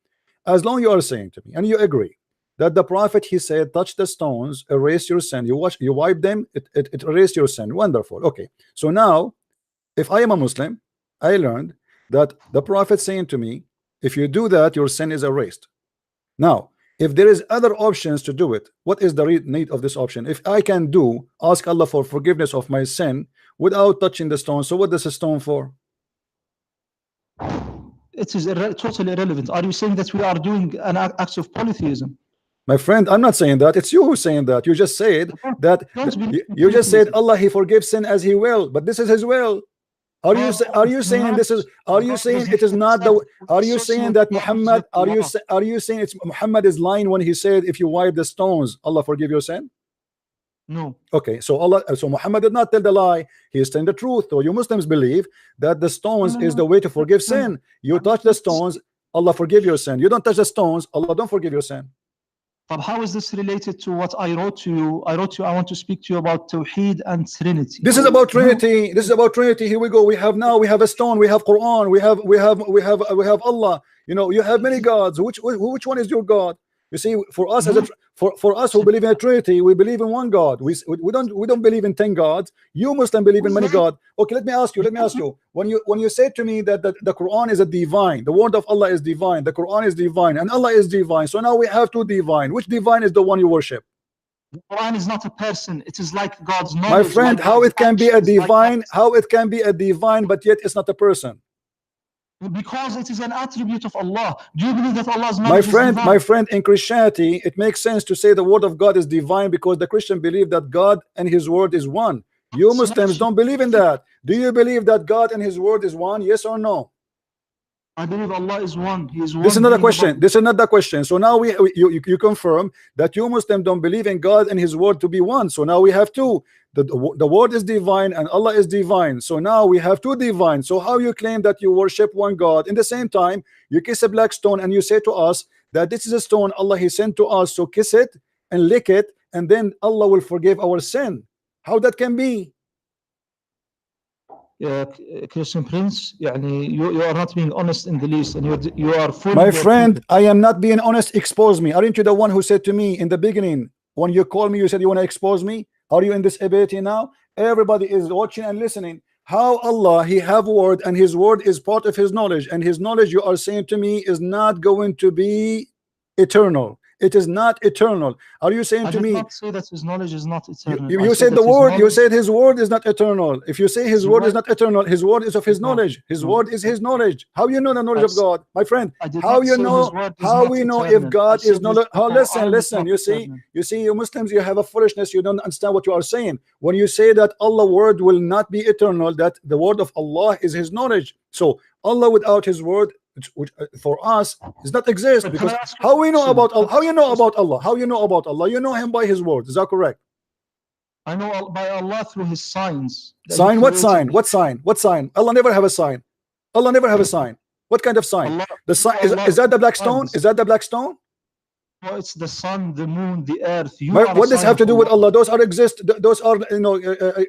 as long you are saying to me and you agree that the Prophet, he said, touch the stones, erase your sin. You wipe them, it erase your sin. Wonderful. Okay. So now, if I am a Muslim, I learned that the Prophet saying to me, if you do that, your sin is erased. Now, if there is other options to do it, what is the need of this option? If I can ask Allah for forgiveness of my sin without touching the stone, so what is the stone for? It is totally irrelevant. Are you saying that we are doing an act of polytheism? My friend, I'm not saying that. It's you who's saying that. You just said that. You just said Allah, He forgives sin as He will, but this is His will. Are you saying this is? Are you saying it is not the? Are you saying that Muhammad? Are you saying it's Muhammad is lying when he said if you wipe the stones, Allah forgive your sin? No. Okay, so Muhammad did not tell the lie. He is telling the truth. So you Muslims believe that the stones is the way to forgive sin. You touch the stones, Allah forgive your sin. You don't touch the stones, Allah don't forgive your sin. But how is this related to what I wrote to you? I want to speak to you about Tawheed and Trinity. This is about Trinity. This is about Trinity. Here we go. We have a stone. We have Quran. We have Allah. You know, you have many gods. Which one is your God? You see, for us for us who believe in a Trinity, we believe in one God. We don't believe in 10 gods. You Muslim believe in many gods. Okay, let me ask you. When you say to me that the Quran is a divine, the word of Allah is divine, the Quran is divine, and Allah is divine. So now we have two divine. Which divine is the one you worship? The Quran is not a person. It is like God's knowledge. My friend, how it can be a divine? How it can be a divine, but yet it's not a person? Because it is an attribute of Allah. Do you believe that Allah's knowledge is divine? My friend, in Christianity, it makes sense to say the word of God is divine because the Christian believe that God and His word is one. You Muslims don't believe in that. Do you believe that God and His word is one? Yes or no? I believe Allah is one. He is one. This is another question. This is another question. So now you confirm that you Muslims don't believe in God and His word to be one. So now we have two. The word is divine and Allah is divine. So now we have two divine. So how you claim that you worship one God? In the same time, you kiss a black stone and you say to us that this is a stone Allah He sent to us. So kiss it and lick it, and then Allah will forgive our sin. How that can be? Christian Prince, you are not being honest in the least, and you are full. My friend, I am not being honest. Expose me. Aren't you the one who said to me in the beginning when you called me, you said you want to expose me? Are you in this ability now? Everybody is watching and listening. How Allah He have word and His word is part of His knowledge, and His knowledge you are saying to me is not going to be eternal. It is not eternal. Are you saying to me? I did not say that his knowledge is not eternal. You said the word. You said his word is not eternal. If you say his word is not eternal, his word is of his knowledge. His word is his knowledge. How you know the knowledge of God, my friend? How you know? How we know if God is knowledge? Oh, listen. You see, you Muslims, you have a foolishness. You don't understand what you are saying. When you say that Allah's word will not be eternal, that the word of Allah is his knowledge. So Allah without his word, which for us does not exist, because how we know about Allah? How you know about Allah? How you know about Allah? You know him by his word. Is that correct? I know by Allah through his signs. Sign? What sign? What sign? What sign? Allah never have a sign. Allah never have a sign. What kind of sign? Allah, the sign is that the black stone? Is that the black stone? No, it's the sun, the moon, the earth. What does have to do with Allah? Those are exist. Those are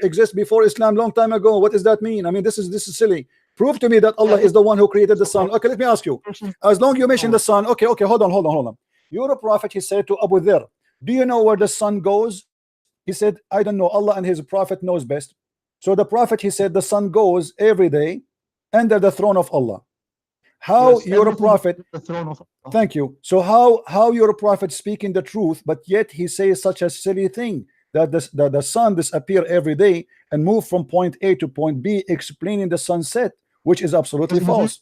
exist before Islam, long time ago. What does that mean? I mean, this is silly. Prove to me that Allah is the one who created the sun. Okay, let me ask you. As long as you mention the sun, okay, hold on. You're a prophet. He said to Abu Dharr, do you know where the sun goes? He said, I don't know. Allah and his prophet knows best. So the prophet, he said, the sun goes every day under the throne of Allah. How you're a prophet? The throne of Allah. Thank you. So how you're a prophet speaking the truth, but yet he says such a silly thing that the sun disappear every day and move from point A to point B, explaining the sunset, which is absolutely false.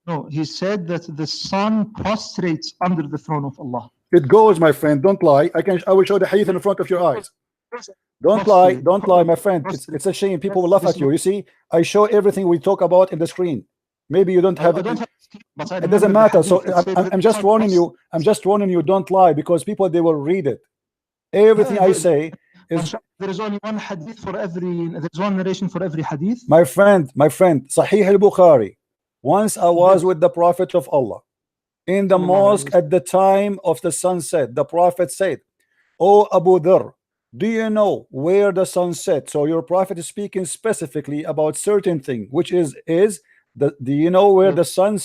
No, he said that the sun prostrates under the throne of Allah. It goes, my friend. Don't lie. I will show the hadith in front of your eyes. Don't lie, my friend. It's a shame. People will laugh at you. You see, I show everything we talk about in the screen. Maybe you don't have it. It doesn't matter. So I'm just warning you. I'm just warning you. Don't lie, because people, they will read it. Everything I say is. There is only one hadith for every. There's one narration for every hadith. My friend, Sahih al-Bukhari. Once I was with the Prophet of Allah in the mosque at the time of the sunset. The Prophet said, "Oh Abu Dharr, do you know where the sun set?" So your Prophet is speaking specifically about certain thing, which is do you know where the sun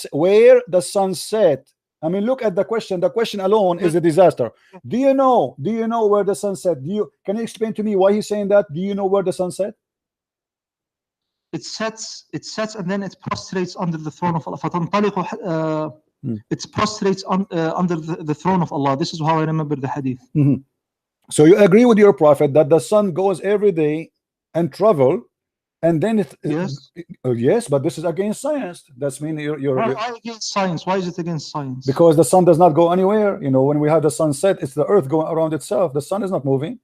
set? I mean, look at the question. The question alone is a disaster. Do you know where the sun set? Can you explain to me why he's saying that? Do you know where the sun set? It sets and then it prostrates under the throne of Allah. It prostrates under the throne of Allah. This is how I remember the hadith. So you agree with your Prophet that the sun goes every day and travel, and then yes, but this is against science. That's mean you're against science. Why is it against science? Because the sun does not go anywhere. You know, when we have the sunset, it's the earth going around itself. The sun is not moving.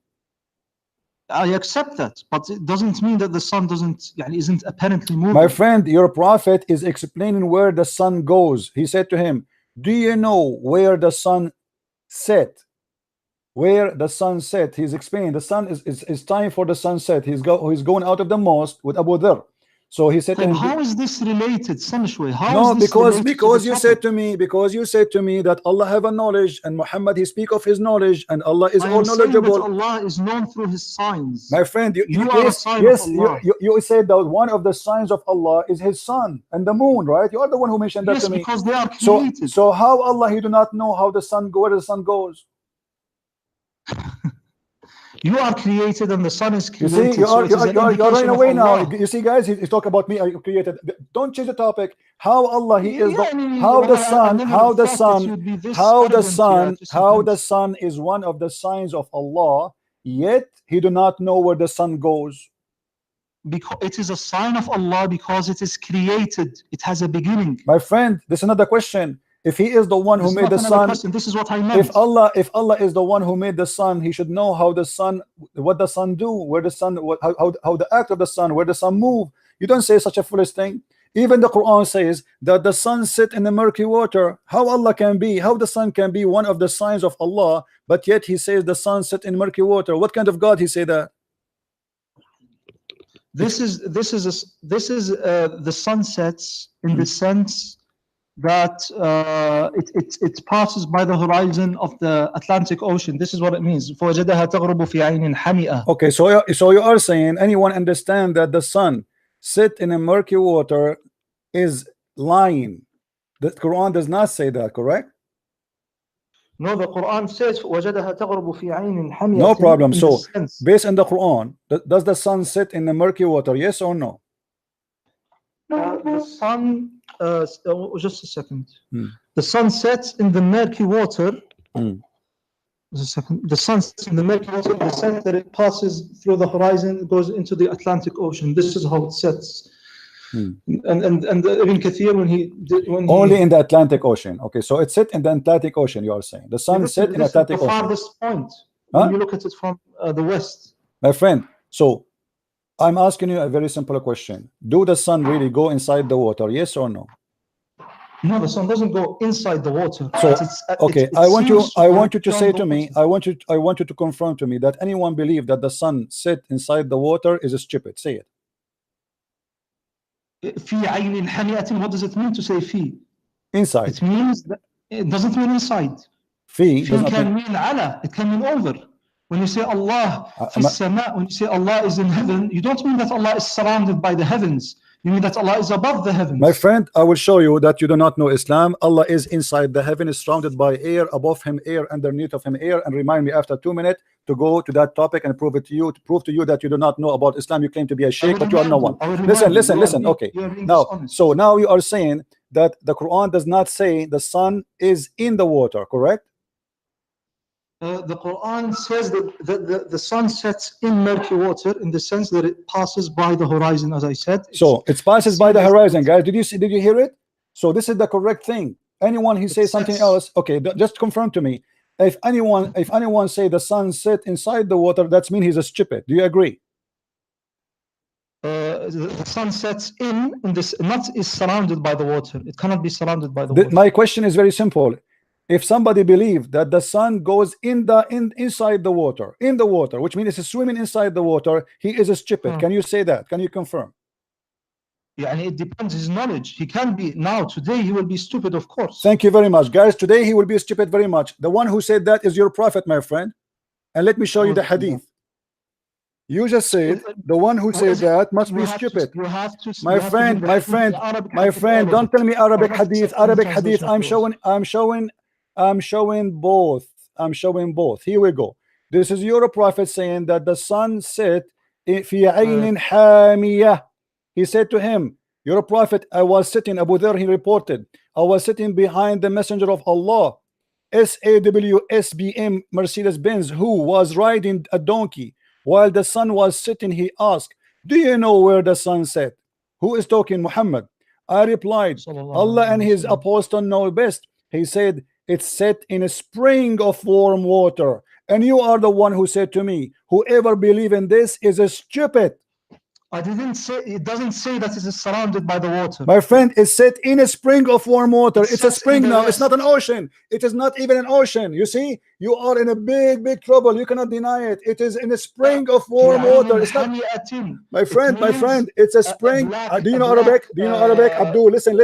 I accept that, but it doesn't mean that the sun isn't apparently moving. My friend, your Prophet is explaining where the sun goes. He said to him, do you know where the sun set? Where the sun set? He's explaining the sun is time for the sunset. He's going out of the mosque with Abu Dharr. So he said to him, how is this related, Sanishway? Because you said to me that Allah have a knowledge, and Muhammad, he speak of his knowledge, and Allah is all knowledgeable. Allah is known through his signs. My friend, you said that one of the signs of Allah is his sun and the moon, right? You are the one who mentioned that to me. Because they are created. So how Allah, he do not know how the sun where the sun goes? You are created and the sun is created. You see, you're running away now. You see, guys, he's talking about me. I created. Don't change the topic. How Allah, he is how the sun is one of the signs of Allah, yet he do not know where the sun goes. Because it is a sign of Allah, because it is created. It has a beginning. My friend, this is another question. If he is the one who made the sun, this is what I meant. If Allah is the one who made the sun, he should know how the sun, what the sun do, where the sun, how the act of the sun, where the sun move. You don't say such a foolish thing. Even the Quran says that the sun sit in the murky water. How the sun can be one of the signs of Allah, but yet he says the sun sit in murky water. What kind of God he say that? This is the sun sets in the sense that it passes by the horizon of the Atlantic Ocean. This is what it means. Okay, so you are saying anyone understand that the sun sit in a murky water is lying. The Quran does not say that, correct? No, the Quran says no problem. So based on the Quran, does the sun sit in the murky water, yes or no? The sun just a second. The sun sets in the murky water The sun sets in the Milky Way in the sense that it passes through the horizon, it goes into the Atlantic Ocean. This is how it sets. And Ibn Kathir, when only in the Atlantic Ocean. Okay, so it's set in the Atlantic Ocean. You are saying the sun set in Atlantic Ocean. The farthest point when you look at it from the west. My friend, so I'm asking you a very simple question. Do the sun really go inside the water? Yes or no? No, the sun doesn't go inside the water. So okay, I want you to say to me, I want you to confirm to me that anyone believe that the sun set inside the water is stupid. Say it. في عين حمئة. What does it mean to say في? Inside. It means that it doesn't mean inside. في can mean على. It can mean over. When you say Allah في السماء, when you say Allah is in heaven, you don't mean that Allah is surrounded by the heavens. You mean that Allah is above the heavens. My friend, I will show you that you do not know Islam. Allah is inside the heaven, is surrounded by air, above him air, underneath of him air. And remind me after 2 minutes to go to that topic and prove it to you, to prove to you that you do not know about Islam. You claim to be a sheikh, but you are no one. Listen. Okay. Now you are saying that the Quran does not say the sun is in the water, correct? The Quran says that the sun sets in murky water in the sense that it passes by the horizon, as I said. So it passes by the horizon, guys. Did you hear it? So this is the correct thing. Anyone who says something else, okay, just confirm to me. If anyone say the sun set inside the water, that means he's a stupid. Do you agree? The sun sets in this, not is surrounded by the water. It cannot be surrounded by the water. My question is very simple. If somebody believes that the sun goes inside the water, which means it's swimming inside the water, he is a stupid. Can you say that? Can you confirm? Yeah, and it depends his knowledge. He can be today he will be stupid, of course. Thank you very much, guys. Today he will be stupid very much. The one who said that is your prophet, my friend. And let me show you the hadith. You just said the one who said that must be stupid. My friend, don't tell me Arabic hadith. I'm showing both. Here we go. This is your prophet saying that the sun set في عين حامية. He said to him, your prophet, I was sitting, Abu Dharr, he reported, I was sitting behind the messenger of Allah, SAWSBM Mercedes-Benz, who was riding a donkey. While the sun was sitting, he asked, do you know where the sun set? Who is talking? Muhammad. I replied, Allah and his apostle know best. He said, it's set in a spring of warm water. And you are the one who said to me, whoever believe in this is a stupid. I didn't say, it doesn't say that it is surrounded by the water. My friend, it's set in a spring of warm water. It's a spring now. It's not an ocean. It is not even an ocean. You see, you are in a big trouble. You cannot deny it. It is in a spring of warm water. It's not, my friend, it's a spring. Do you know Arabic? Abdul, listen.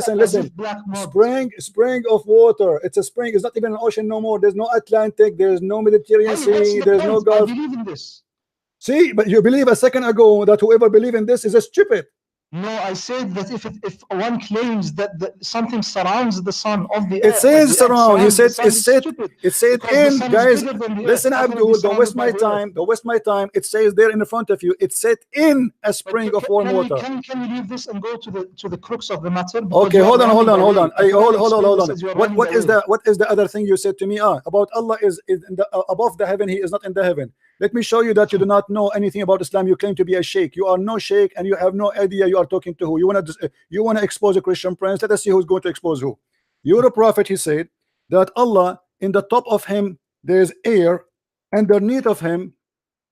Spring of water. It's a spring. It's not even an ocean no more. There's no Atlantic. There's no Mediterranean Sea. There's no Gulf. I believe in this. See, but you believe a second ago that whoever believes in this is a stupid. No, I said that if one claims that something surrounds the sun of the it says surround. He said it said in, guys. Listen, Abdul, don't waste my time. It says there in the front of you. It's set in a spring of warm water. Can we leave this and go to the crux of the matter? Okay, hold on. What is the other thing you said to me? About Allah is above the heaven. He is not in the heaven. Let me show you that you do not know anything about Islam. You claim to be a sheikh. You are no sheikh, and you have no idea you are talking to who. You want to expose a Christian prince. Let us see who's going to expose who. You're a prophet. He said that Allah, in the top of him there is air, underneath of him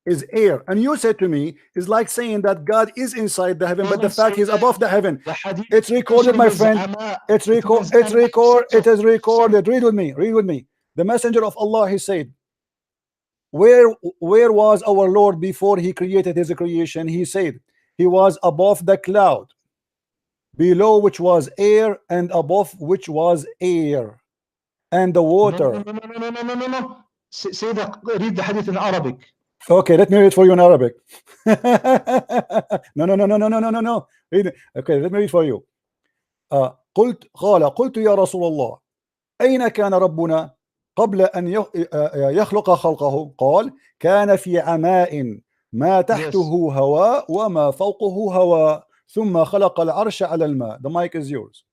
is air. And you said to me, it's like saying that God is inside the heaven, but the fact he's above the heaven. It's recorded, my friend. It is recorded. Read with me. The messenger of Allah, he said, where was our Lord before he created his creation? He said he was above the cloud, below which was air, and above which was air, and the water. No. Say that. Read the hadith in Arabic. Okay, let me read for you in Arabic. No. Okay, let me read for you. قلت يا رسول الله أين كان ربنا قبل أن يخلق خلقه؟ قال كان في عماء ما تحته هواء وما فوقه هواء ثم خلق العرش على الماء. The mic is yours.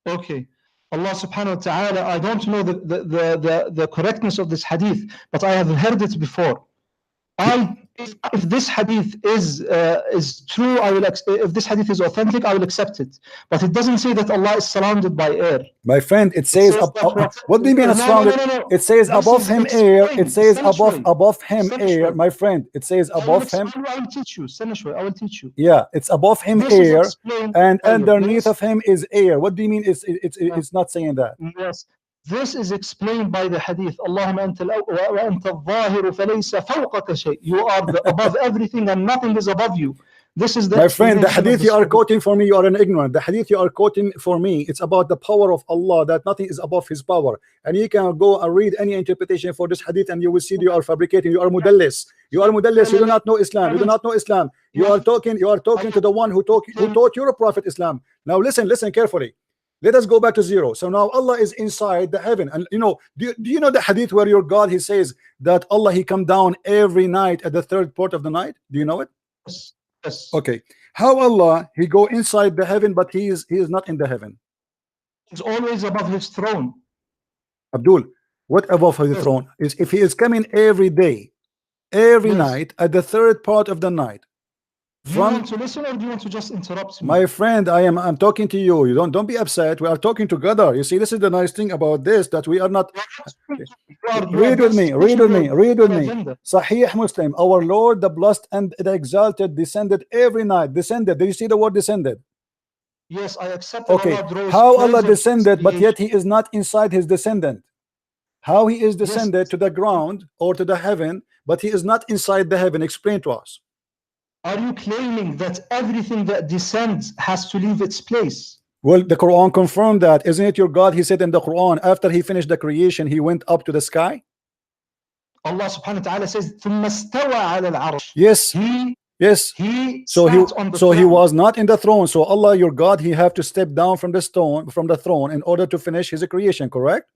Okay. Allah subhanahu wa ta'ala, I don't know the correctness of this hadith, but I have heard it before. If this hadith is true, if this hadith is authentic, I will accept it. But it doesn't say that Allah is surrounded by air. My friend, it says, what do you mean it's surrounded? It says above him air. It says above him air. My friend, it says above him. I will teach you. I will teach you. Yeah, it's above him air, and underneath of him is air. What do you mean it's not saying that? Yes. This is explained by the hadith. Allahumma anta al-zahiru falaysa fawqaka shay. You are above everything and nothing is above you. This is the my friend, the hadith you are quoting for me, you are an ignorant. The hadith you are quoting for me, it's about the power of Allah, that nothing is above his power. And you can go and read any interpretation for this hadith and you will see you are fabricating. You are mudallis. You are mudallis. You do not know Islam. You do not know Islam. You are talking to the one who taught your prophet Islam. Now listen carefully. Let us go back to zero. So now Allah is inside the heaven, and you know, do you know the hadith where your God, he says that Allah, he come down every night at the third part of the night? Do you know it? Yes. Okay. How Allah, he go inside the heaven, but he is not in the heaven? He's always above his throne. Abdul, what above his throne is if he is coming every day, every night at the third part of the night. Do you want to listen or do you want to just interrupt me? My friend, I'm talking to you. You don't be upset. We are talking together. You see, this is the nice thing about this, that we are not. Read with me. Sahih Muslim. Our Lord, the blessed and the exalted, descended every night. Descended. Do you see the word descended? Yes, I accept. Okay. How Allah descended, but yet he is not inside his descendant? How he is descended to the ground or to the heaven, but he is not inside the heaven? Explain to us. Are you claiming that everything that descends has to leave its place? Well, the Quran confirmed that. Isn't it your God? He said in the Quran, after he finished the creation, he went up to the sky. Allah subhanahu wa ta'ala says, ثُمَّ اسْتَوَى عَلَى الْعَرْشِ. Yes. Yes. So he was not in the throne. So Allah, your God, he have to step down from the throne in order to finish his creation, correct?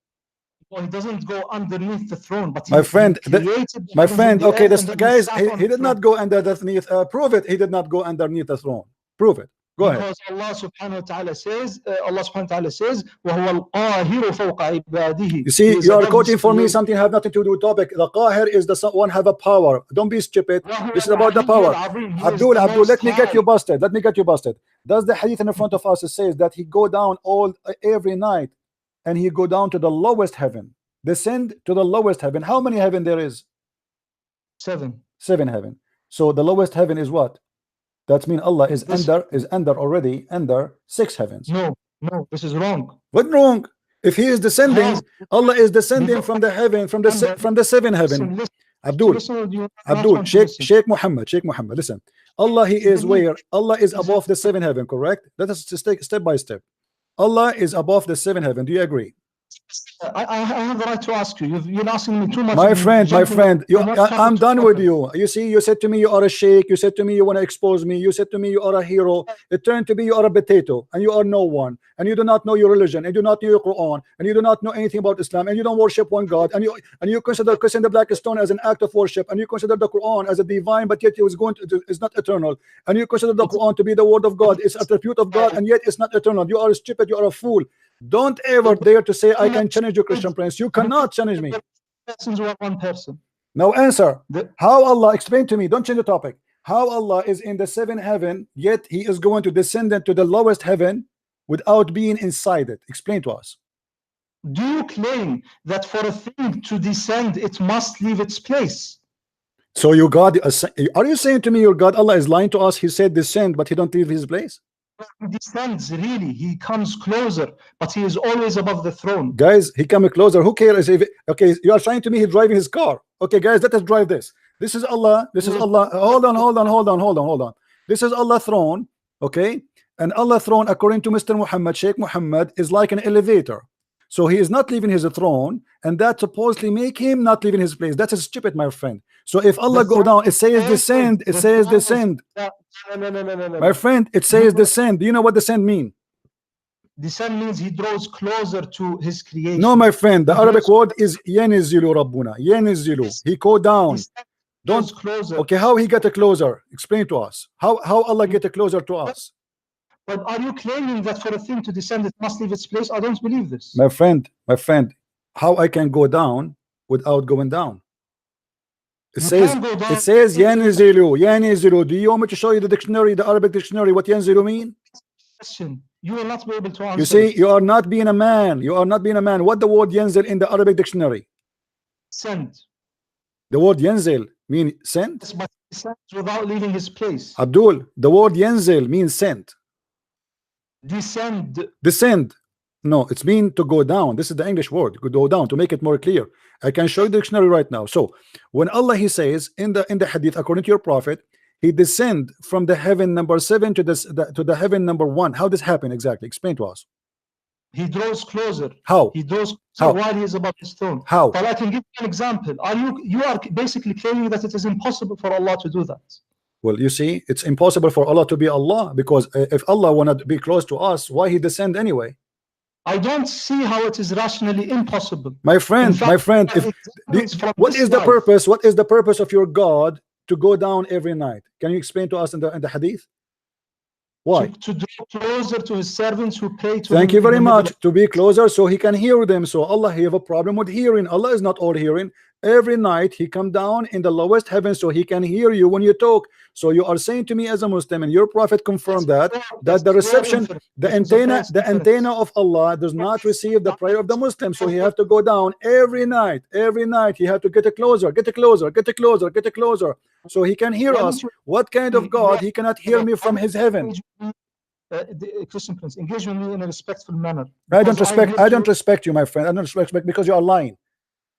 Well, he doesn't go underneath the throne, but my friend, okay, this guys, he did not go underneath. Prove it. He did not go underneath the throne. Prove it. Go ahead. Because Allah subhanahu wa ta'ala says, وَهُوَ الْقَاهِرُ فَوْقَ عِبَادِهِ. You see, you are quoting for me something have nothing to do with topic. The Qahir is the one have a power. Don't be stupid. This is about the power. Abdul, let me get you busted. Does the hadith in front of us, it says that he go down every night and he go down to the lowest heaven, descend to the lowest heaven? How many heaven there is? 7 heaven. So the lowest heaven is what? That means Allah is already under 6 heavens. No, this is wrong. What wrong? If he is descending, Allah is descending from the heaven, from the 7th heaven. Abdul, Sheikh Muhammad, listen. Allah, he is where? Allah is above the 7th heaven, correct? Let us take step by step. Allah is above the 7th heaven. Do you agree? I have the right to ask you. You're asking me too much. My friend, I'm done with you. You see, you said to me you are a sheikh. You said to me you want to expose me. You said to me you are a hero. It turned to be you are a potato and you are no one. And you do not know your religion. And you do not know your Quran. And you do not know anything about Islam. And you don't worship one God. And you consider kissing the black stone as an act of worship. And you consider the Quran as a divine, but yet it's not eternal. And you consider the Quran to be the word of God. It's an attribute of God, and yet it's not eternal. You are stupid. You are a fool. Don't ever dare to say I can challenge your Christian prince. You cannot challenge me. One person. Now answer. How Allah, explain to me, don't change the topic. How Allah is in the 7th heaven, yet he is going to descend into the lowest heaven without being inside it? Explain to us. Do you claim that for a thing to descend, it must leave its place? So your God, are you saying to me your God Allah is lying to us? He said descend, but he don't leave his place. He descends, really. He comes closer, but he is always above the throne. Guys, he come closer. Who cares if okay, you are trying to me he's driving his car. Okay, guys, let us drive this. This is Allah. This is Allah. Hold on. This is Allah throne. Okay, and Allah throne, according to Mr. Muhammad, Sheikh Muhammad, is like an elevator. So he is not leaving his throne, and that supposedly make him not leaving his place. That is stupid, my friend. So if Allah go down, it says descend. It says descend. No. My friend, it says descend. Do you know what descend mean? Descend means he draws closer to his creation. No, my friend, the Arabic word is yenizilu rabbuna. Yenizilu. He go down. Don't closer. Okay, how he get a closer? Explain to us. How Allah get a closer to us? But are you claiming that for a thing to descend, it must leave its place? I don't believe this. My friend, how I can go down without going down? It says yanzilu. Do you want me to show you the dictionary, the Arabic dictionary, what yanzilu mean? You will not be able to answer. You see, you are not being a man. You are not being a man. What the word yanzil in the Arabic dictionary? Send. The word yanzil mean sent? Yes, but he sends without leaving his place. Abdul, the word yanzil means sent. Descend. Descend. No, it's mean to go down. This is the English word, go down, to make it more clear. I can show you the dictionary right now. So when Allah, he says in the hadith, according to your prophet, he descend from the heaven number 7 to the heaven number 1. How this happen exactly? Explain to us. He draws closer. How? He draws closer while he is above his throne. How? But I can give you an example. You are basically claiming that it is impossible for Allah to do that. Well, you see, it's impossible for Allah to be Allah, because if Allah wanted to be close to us, why he descend anyway? I don't see how it is rationally impossible. My friend, what is the purpose? What is the purpose of your God to go down every night? Can you explain to us in the hadith? Why? To draw closer to his servants who pray to Thank him you very much. To be closer so he can hear them. So Allah, he have a problem with hearing. Allah is not all hearing. Every night he come down in the lowest heaven so he can hear you when you talk. So you are saying to me as a Muslim, and your prophet confirmed that the reception, the antenna of Allah does not receive the prayer of the Muslim. So he have to go down every night. Every night he have to get closer, get closer, get closer, get closer, so he can hear us. What kind of God? He cannot hear me from his heaven. Christian Prince, engage with me in a respectful manner. I don't respect you, my friend. I don't respect because you are lying.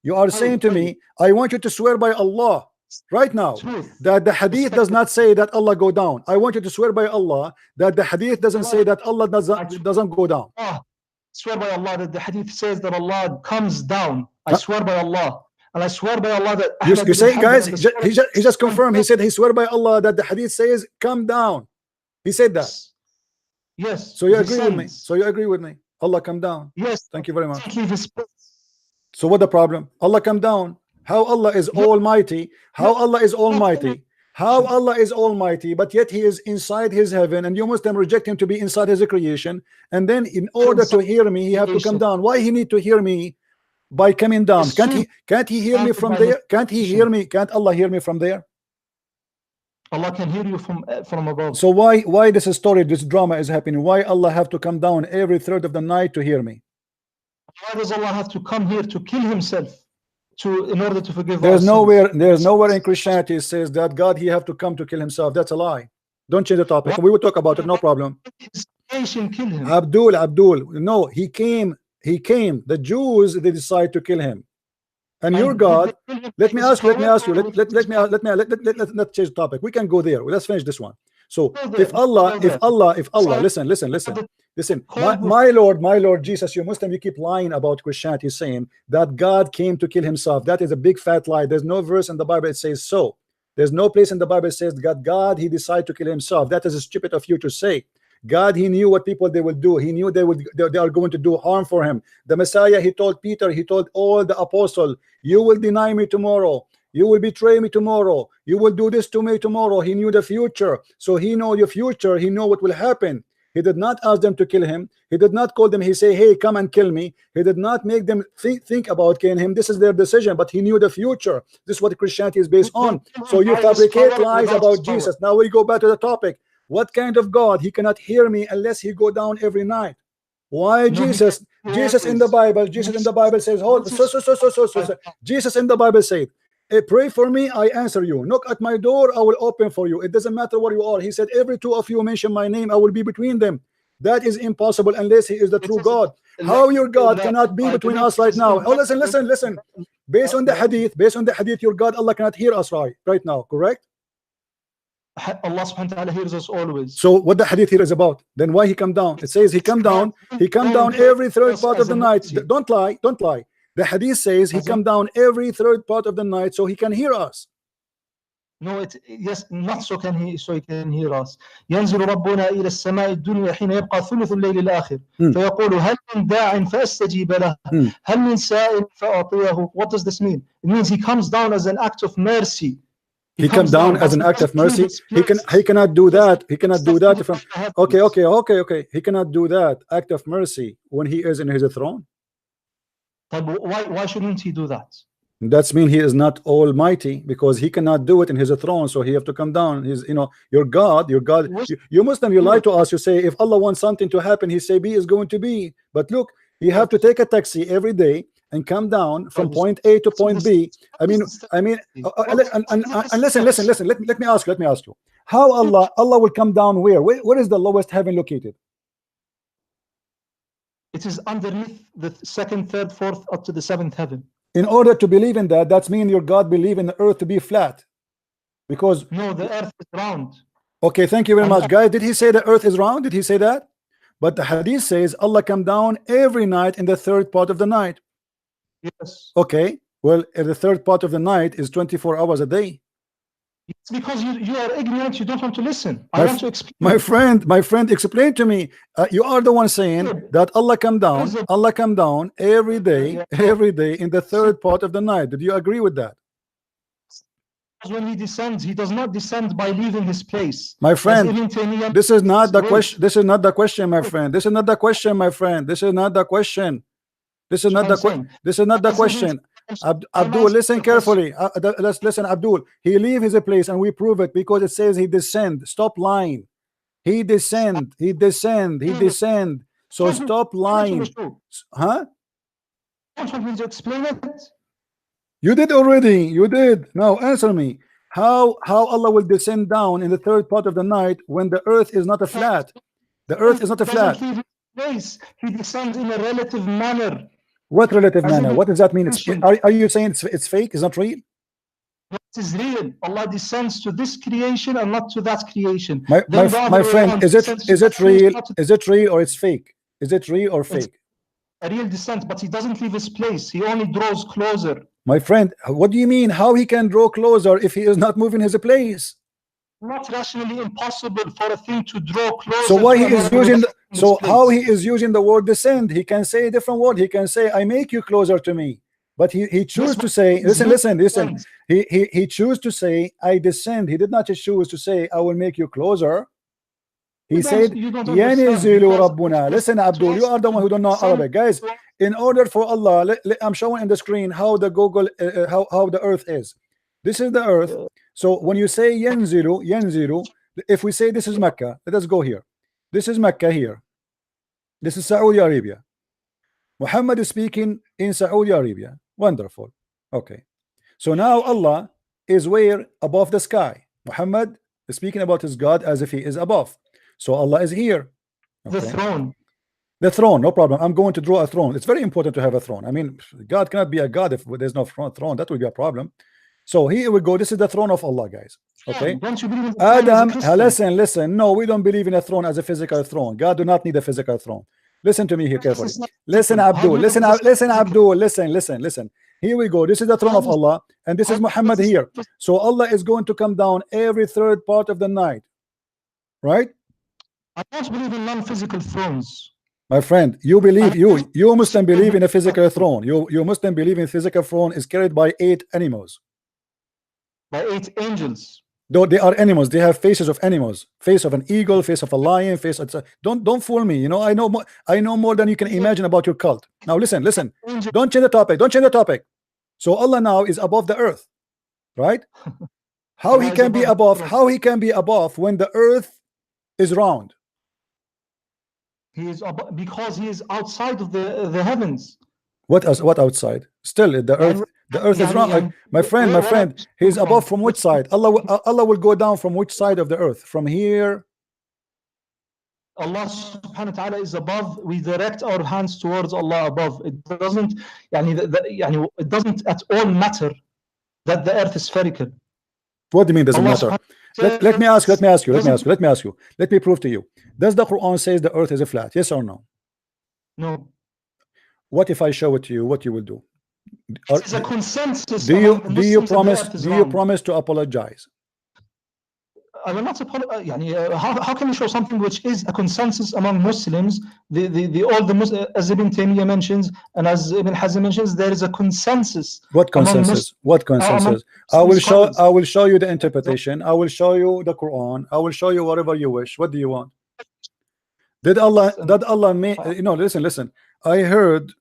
You are saying to me, I want you to swear by Allah right now that the hadith does not say that Allah go down. I want you to swear by Allah that the hadith doesn't say that Allah doesn't go down. Swear by Allah that the hadith says that Allah comes down. I swear by Allah. And I swear by Allah that you say, guys, he just confirmed. He said he swear by Allah that the hadith says come down. He said that. Yes. So you agree with me? So you agree with me? Allah come down. Yes. Thank you very much. So what the problem? Allah come down. How Allah is almighty? How Allah is almighty? How Allah is almighty, but yet he is inside his heaven, and you Muslim reject him to be inside his creation. And then in order to hear me, he have to come down. Why he need to hear me by coming down? Can't he hear me from there? Can't he hear me? Can't Allah hear me from there? Allah can hear you from above. So why this story, this drama is happening? Why Allah have to come down every third of the night to hear me? Why does Allah have to come here to kill himself in order to forgive us? There's nowhere in Christianity it says that God, he have to come to kill himself. That's a lie. Don't change the topic. We will talk about it, no problem. His nation killed him. Abdul, no, he came. The Jews, they decide to kill him. And your God, let me ask you, let's change the topic. We can go there. Let's finish this one. So if Allah, listen, my Lord Jesus, you Muslim, you keep lying about Christianity, saying that God came to kill himself. That is a big fat lie. There's no verse in the Bible that says so. There's no place in the Bible that says God he decided to kill himself. That is stupid of you to say. God, he knew what people they will do. He knew they are going to do harm for him. The Messiah, he told Peter, he told all the apostles, you will deny me tomorrow. You will betray me tomorrow. You will do this to me tomorrow. He knew the future. So he know the future. He know what will happen. He did not ask them to kill him. He did not call them. He say, hey, come and kill me. He did not make them think about killing him. This is their decision, but he knew the future. This is what Christianity is based on. So you fabricate lies about Jesus. Now we go back to the topic. What kind of God? He cannot hear me unless he go down every night. Why Jesus? Jesus in the Bible says, Jesus in the Bible said, hey, pray for me, I answer you. Knock at my door, I will open for you. It doesn't matter what you are. He said, every two of you mention my name, I will be between them. That is impossible unless he is the true God. How your God cannot be between us right now? Oh, listen. Based on the hadith, your God, Allah cannot hear us right now, correct? Allah subhanahu wa ta'ala hears us always. So what the hadith here is about? Then why he come down? It says he come down every third part of the night. Don't lie. The hadith says he come down every third part of the night so he can hear us. No, yes, not so he can hear us. ينزل ربنا إلى السماء الدنيا حين يبقى ثلث الليل الآخر فيقول هل من داع فأستجيب له هل من سائل فأعطيه. What does this mean? It means he comes down as an act of mercy He comes down as an act of mercy. He cannot do that. He cannot do that. From okay. He cannot do that act of mercy when he is in his throne. Why shouldn't he do that? That's mean he is not almighty, because he cannot do it in his throne, so he have to come down. He's, you know, your God. You Muslim, you lie to us. You say if Allah wants something to happen, he say B is going to be. But look, you have to take a taxi every day and come down from point A to point B. And listen. Let me ask you. How Allah will come down where? Where is the lowest heaven located? It is underneath the second, third, fourth, up to the seventh heaven. In order to believe in that, that's mean your God believe in the earth to be flat, because no, the earth is round. Okay, thank you very much, guys. Did he say the earth is round? Did he say that? But the hadith says Allah come down every night in the third part of the night. Yes. Okay, well, the third part of the night is 24 hours a day. It's because you are ignorant. You don't want to listen. I want to explain. My friend, explain to me. You are the one saying that Allah come down every day in the third part of the night. Did you agree with that? When he descends, he does not descend by leaving his place. My friend, this is not the question. This is not the question, my friend. This is not the question, my friend. This is not the question. This is not the question. This is not the question. Abdul, listen carefully. Let's listen, Abdul. He leave his place, and we prove it because it says he descend. Stop lying. He descend. So stop lying. Huh? Don't want me to explain it? You did already. You did. Now answer me. How Allah will descend down in the third part of the night when the earth is not a flat? The earth is not a flat. He descends in a relative manner. What relative manner? What does that mean? Are you saying it's fake? It's not real? It is real. Allah descends to this creation and not to that creation. My friend, is it real? Is it real or it's fake? Is it real or fake? It's a real descent, but he doesn't leave his place. He only draws closer. My friend, what do you mean? How he can draw closer if he is not moving his place? Not rationally impossible for a thing to draw closer. So why he is using? How he is using the word descend? He can say a different word. He can say, "I make you closer to me," but he chose to say, "Listen." He chose to say, "I descend." He did not choose to say, "I will make you closer." He said, "Yanizilu Rabbuna." Listen, Abdul, you are the one who don't know Arabic, guys. In order for Allah, I'm showing in the screen how the Google, how the earth is. This is the earth. So when you say yanzilu, if we say this is Mecca, let us go here. This is Mecca here. This is Saudi Arabia. Muhammad is speaking in Saudi Arabia. Wonderful. Okay. So now Allah is where? Above the sky. Muhammad is speaking about his God as if he is above. So Allah is here. Okay. The throne, no problem. I'm going to draw a throne. It's very important to have a throne. I mean, God cannot be a God if there's no throne. That would be a problem. So here we go. This is the throne of Allah, guys. Okay. Don't you believe in Adam, listen. No, we don't believe in a throne as a physical throne. God do not need a physical throne. Listen to me here carefully. Listen, Abdul. Listen, Abdul. Listen. Here we go. This is the throne of Allah, and this is Muhammad here. So Allah is going to come down every third part of the night, right? I don't believe in non-physical thrones. My friend, you believe you Muslim believe in a physical throne. You Muslim believe in physical throne is carried by 8 animals. By 8 angels. Though they are animals, they have faces of animals, face of an eagle, face of a lion, face of don't fool me. You know, I know more than you can imagine about your cult. Now listen. Don't change the topic. So Allah now is above the earth, right? How he can be above? How he can be above when the earth is round? He is because he is outside of the heavens. What outside? Still the earth is round. My friend, he is above from which side? Allah will go down from which side of the earth? From here. Allah subhanahu wa ta'ala is above. We direct our hands towards Allah above. It doesn't it doesn't at all matter that the earth is spherical. What do you mean doesn't matter? Let me ask you. Let me prove to you. Does the Quran says the earth is a flat? Yes or no? No. What if I show it to you? What you will do? It's a consensus. Do you promise to apologize? I will not how can you show something which is a consensus among Muslims? All the as Ibn Taymiyyah mentions and as Ibn Hazm mentions, there is a consensus. What consensus? What consensus? I will show you the interpretation. I will show you the Quran. I will show you whatever you wish. What do you want? Did Allah make, listen. I heard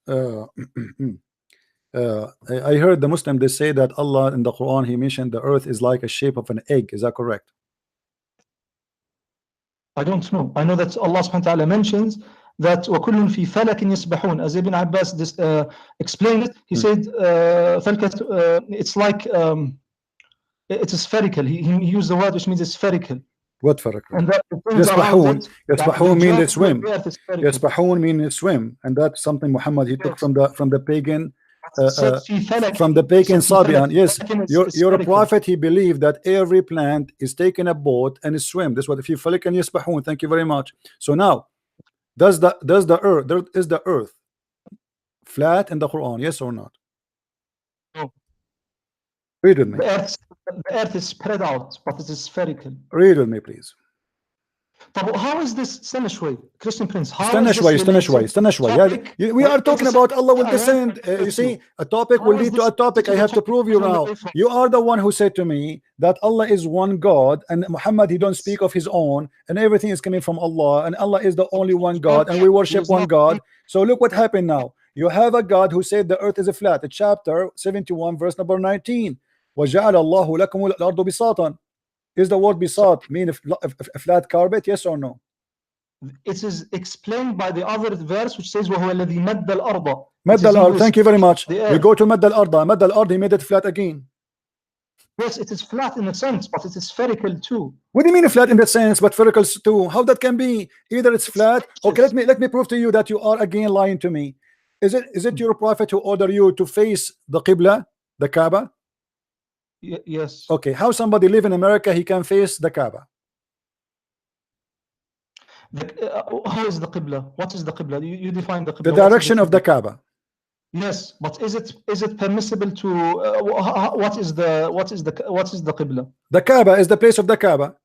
I heard the Muslim, they say that Allah in the Quran, he mentioned the earth is like a shape of an egg. Is that correct? I don't know. I know that Allah subhanahu wa ta'ala mentions that وَكُلٌّ فِي فَلَكٍ يَسْبَحُونَ. As Ibn Abbas explained it, he said it's like it is spherical. He used the word which means it's spherical. What spherical? And that Yasbahun means they swim. Yasbahun means they swim, and that's something Muhammad he took from the pagan. From the pagan Sabian. Yes, your prophet, he believed that every plant is taking a boat and swim. That's what if you falik and yasbahun. Thank you very much. So now, does the earth flat in the Quran? Yes or not? No. Read with me. The earth is spread out, but it is spherical. Read with me, please. How is this شوي Christian Prince? استنى شوي. We are talking about Allah will descend. You see, a topic will lead to a topic. I have to prove you now. You are the one who said to me that Allah is one God and Muhammad, he don't speak of his own and everything is coming from Allah and Allah is the only one God and we worship one God. So look what happened now. You have a God who said the earth is a flat. Chapter 71 verse number 19. وَجَعَلَ اللَّهُ لَكُمُ الْأَرْضُ بِسَاطًا. Is the word bisat mean a flat carpet? Yes or no? It is explained by the other verse which says وَهُوَ الَّذِي مَدَّ الْأَرْضَ. مَدَّ الْأَرْض. Thank you very much. We go to مَدَّ الْأَرْض. مَدَّ الْأَرْض, he made it flat again. Yes, it is flat in a sense, but it is spherical too. What do you mean flat in that sense, but spherical too? How that can be? Either it's flat. Okay, let me prove to you that you are again lying to me. Is it your prophet who ordered you to face the Qibla, the Kaaba? Yes. Okay, how somebody live in America, he can face the Kaaba? How is the Qibla? What is the Qibla? You define the Qibla. The direction of the Kaaba. Yes, but is it permissible to what is the Qibla? The Kaaba is the place of the Kaaba.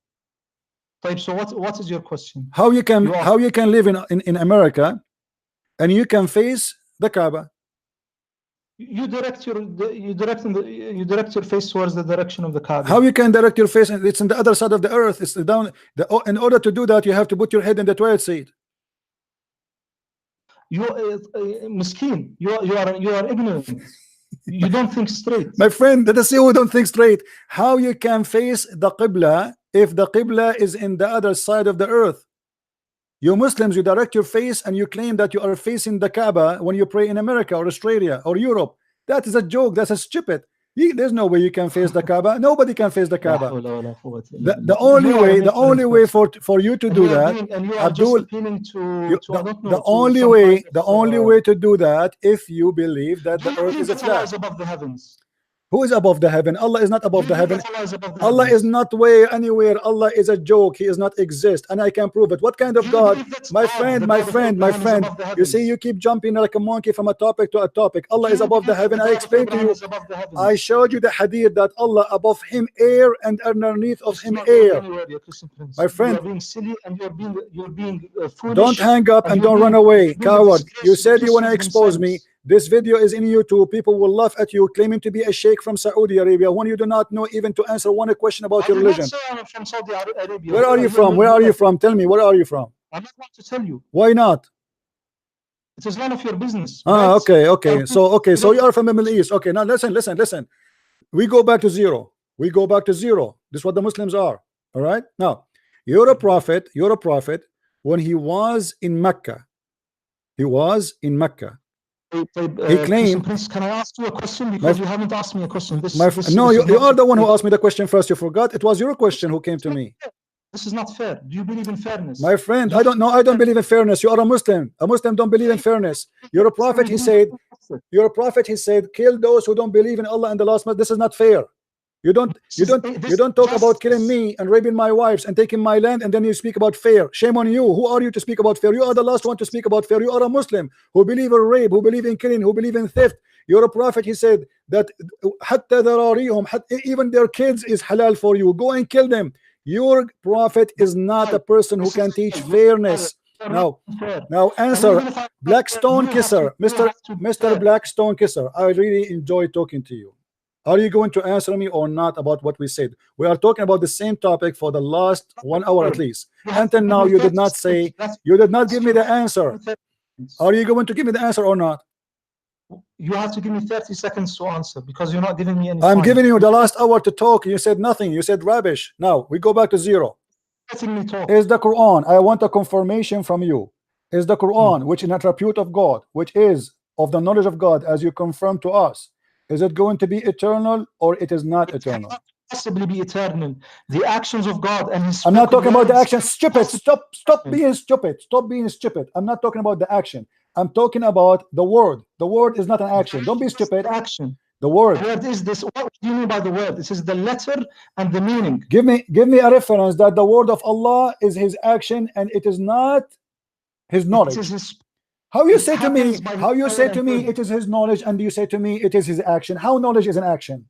So what is your question? How you can live in America and you can face the Kaaba? You direct your face towards the direction of the Kaaba. How you can direct your face? It's on the other side of the earth. It's down. In order to do that, you have to put your head in the toilet seat. You miskin. You are ignorant. You don't think straight. My friend, let us see who don't think straight. How you can face the Qibla if the Qibla is in the other side of the earth? You Muslims, you direct your face and you claim that you are facing the Kaaba when you pray in America or Australia or Europe. That is a joke. That's a stupid. There's no way you can face the Kaaba. Nobody can face the Kaaba. The only way for you to do that, Abdul, the only way to do that, if you believe that the earth is a flat. Who is above the heaven? Allah is not above the heaven. Allah is not anywhere. Allah is a joke. He is not exist, and I can prove it. What kind of God? My friend. You see, you keep jumping like a monkey from a topic to a topic. Allah is above the heaven. I explained to you. I showed you the hadith that Allah above him air and underneath of him air. My friend, you're being silly and you're being foolish. Don't hang up and don't run away, coward. You said you want to expose me. This video is in YouTube. People will laugh at you claiming to be a sheikh from Saudi Arabia when you do not know even to answer one question about your religion. I'm from Saudi Arabia. Where are you from? Where are you from? Tell me, where are you from? I'm not going to tell you. Why not? It is none of your business. Ah, okay. So you are from the Middle East. Okay, now listen. We go back to zero. This is what the Muslims are. All right. Now, you're a prophet. When he was in Mecca, he claimed. Prince, can I ask you a question? Because you haven't asked me a question. No, you are the one who asked me the question first. You forgot. It was your question who came to me. This is not fair. Do you believe in fairness? My friend, I don't know. I don't believe in fairness. You are a Muslim. A Muslim don't believe in fairness. You're a prophet. He said, kill those who don't believe in Allah and the last month. This is not fair. You don't talk about killing me and raping my wives and taking my land, and then you speak about fair. Shame on you. Who are you to speak about fair? You are the last one to speak about fair. You are a Muslim who believe in rape, who believe in killing, who believe in theft. You're a prophet. He said that even their kids is halal for you. Go and kill them. Your prophet is not a person who can teach fairness. Now answer, Blackstone Kisser, Mr. Blackstone Kisser. I really enjoy talking to you. Are you going to answer me or not about what we said? We are talking about the same topic for the last 1 hour at least. Until now, you did not say, you did not give me the answer. Are you going to give me the answer or not? You have to give me 30 seconds to answer because you're not giving me any I'm time. giving you the last hour to talk. You said nothing. You said rubbish. Now we go back to zero. Letting me talk. Is the Quran, I want a confirmation from you, is the Quran, which is an attribute of God, which is of the knowledge of God, as you confirm to us, is it going to be eternal or it is not eternal? It cannot possibly be eternal. The actions of God and His I'm not talking about the words- action. Stupid. Stop being stupid. Stop being stupid. I'm not talking about the action. I'm talking about the word. The word is not an action. Don't be stupid. Action. The word. The word is this. What do you mean by the word? This is the letter and the meaning. Give me a reference that the word of Allah is His action and it is not His knowledge. It is His, how you say to me? happens by How you His say power to and me will. it is His knowledge and you say to me it is His action? How knowledge is an action?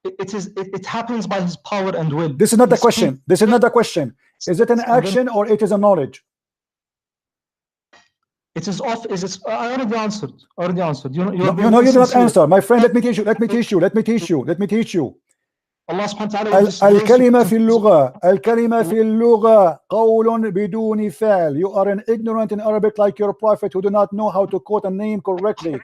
It happens by His power and will. This is not He the question. speaks. This is not the question. Is it an action or it is a knowledge? It is off. Is it? I already answered. Already answered. You No, you did not answer, my friend. Let me teach you. Let me teach you. Let me teach you. Let me teach you. Allah subhanahu wa ta'ala الكلمة في اللغة الكلمة في اللغة قول بدون فعل. You are an ignorant in Arabic like your prophet who do not know how to quote a name correctly.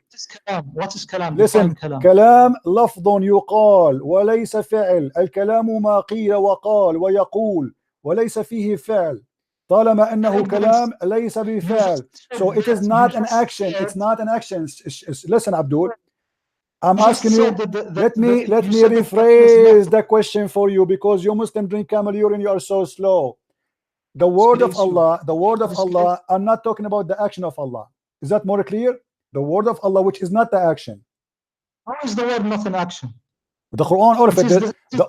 What is kalam? Listen, كلام لفظ يقال وليس فعل. الكلام ما قيل وقال ويقول وليس فيه فعل. طالما أنه كلام ليس بفعل. So it is not an action. It's not an action. Listen, Abdul. I'm asking you, let me rephrase the question for you, because you Muslim drink camel urine, you are so slow. The word of Allah, I'm not talking about the action of Allah. Is that more clear? The word of Allah, which is not the action. How is the word not an action? The Quran, all of it, the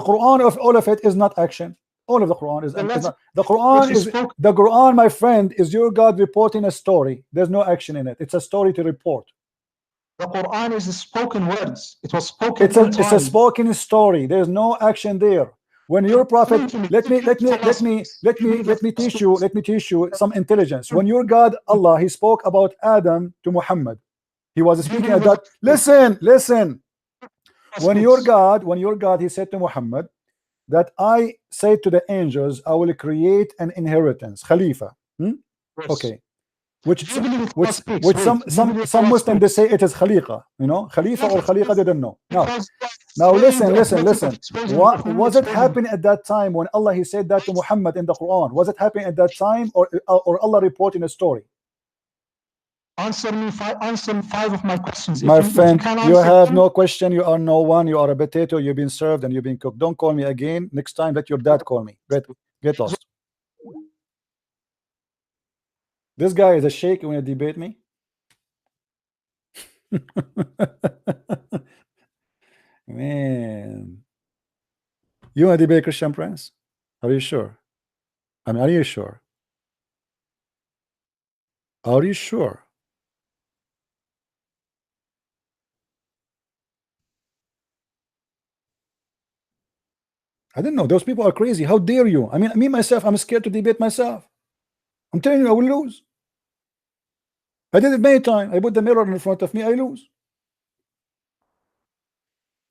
Quran of all of it is not action. All of the Quran is not. The Quran, my friend, is your God reporting a story. There's no action in it. It's a story to report. The Quran is the spoken words. It was spoken. It's a spoken story. There's no action there. When your prophet, let me teach you some intelligence. When your God Allah, He spoke about Adam to Muhammad, He was speaking at that. Listen. When your God, He said to Muhammad that I say to the angels, I will create an inheritance, Khalifa. Okay. Which some Muslims, they say it is Khaliqa, you know, Khalifa or Khaliqa, they don't know. Now listen. What was it happening at that time when Allah He said that to Muhammad in the Quran? Was it happening at that time or Allah reporting a story? Answer me five of my questions. My friend, you have no question. You are no one. You are a potato. You've been served and you've been cooked. Don't call me again. Next time, let your dad call me. Get lost. This guy is a sheikh. You want to debate me? Man, you want to debate Christian Prince? Are you sure? I mean, are you sure? Are you sure? I don't know. Those people are crazy. How dare you? I mean, me myself, I'm scared to debate myself. I'm telling you, I will lose. I did it many times. I put the mirror in front of me, I lose.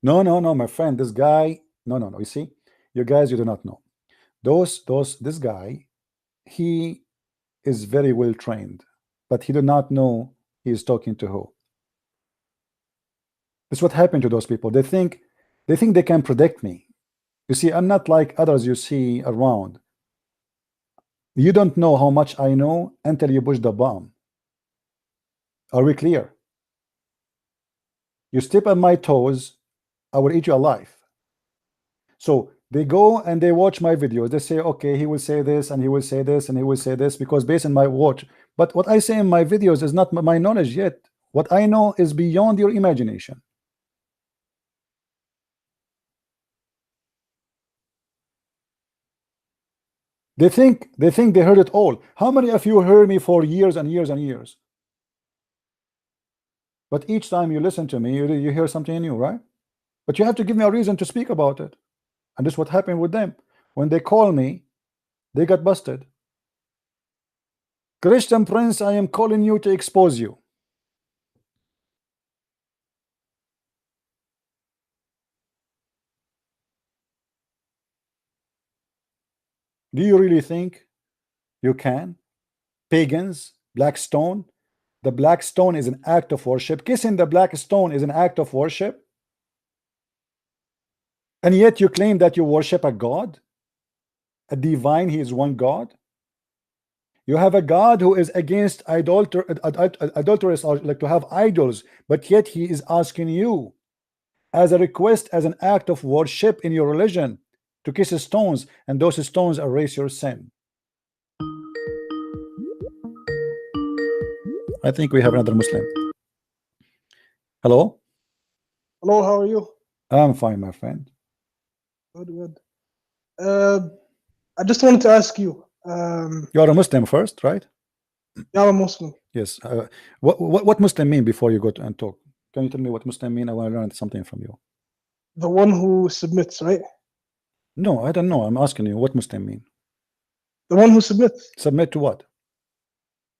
No, my friend, this guy, no. You see, you guys, you do not know. This guy, he is very well trained, but he do not know he is talking to who. That's what happened to those people. They think they can predict me. You see, I'm not like others you see around. You don't know how much I know until you push the bomb. Are we clear? You step on my toes, I will eat you alive. So they go and they watch my videos. They say, okay, he will say this and he will say this and he will say this because based on my watch. But what I say in my videos is not my knowledge yet. What I know is beyond your imagination. They think they heard it all. How many of you heard me for years and years and years? But each time you listen to me, you hear something new, right? But you have to give me a reason to speak about it. And this is what happened with them. When they call me, they got busted. Christian Prince, I am calling you to expose you. Do you really think you can? Pagans, black stone. The black stone is an act of worship. Kissing the black stone is an act of worship. And yet you claim that you worship a God, a divine, he is one God. You have a God who is against adulterous, or like to have idols, but yet he is asking you as a request, as an act of worship in your religion, to kiss stones, and those stones erase your sin. I think we have another Muslim. Hello? Hello, how are you? I'm fine, my friend. Good. I just wanted to ask you. You are a Muslim first, right? Yeah, I'm a Muslim. Yes. What Muslim mean before you go to and talk? Can you tell me what Muslim mean? I want to learn something from you. The one who submits, right? No, I don't know. I'm asking you what Muslim mean. The one who submits. Submit to what?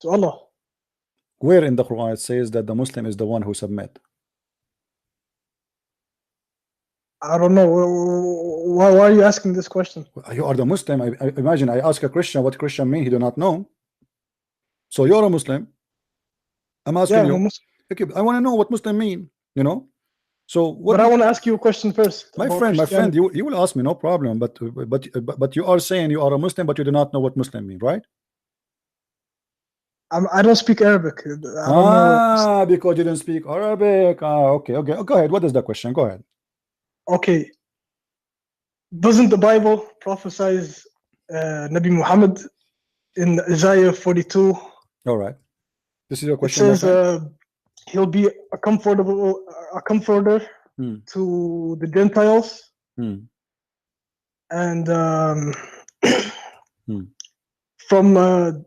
To Allah. Where in the Quran it says that the Muslim is the one who submit? I don't know. Why are you asking this question? You are the Muslim. I imagine I ask a Christian what Christian mean. He do not know. So you're a Muslim. I'm asking you. Okay, I want to know what Muslim mean. You know. So what? But I want to ask you a question first. My friend, you will ask me, no problem. But you are saying you are a Muslim, but you do not know what Muslim mean, right? I don't speak Arabic. I don't know. Because you don't speak Arabic. Okay. Go ahead. What is the question? Go ahead. Okay. Doesn't the Bible prophesize Nabi Muhammad in Isaiah 42? All right. This is your question. It says he'll be a comforter to the Gentiles. And from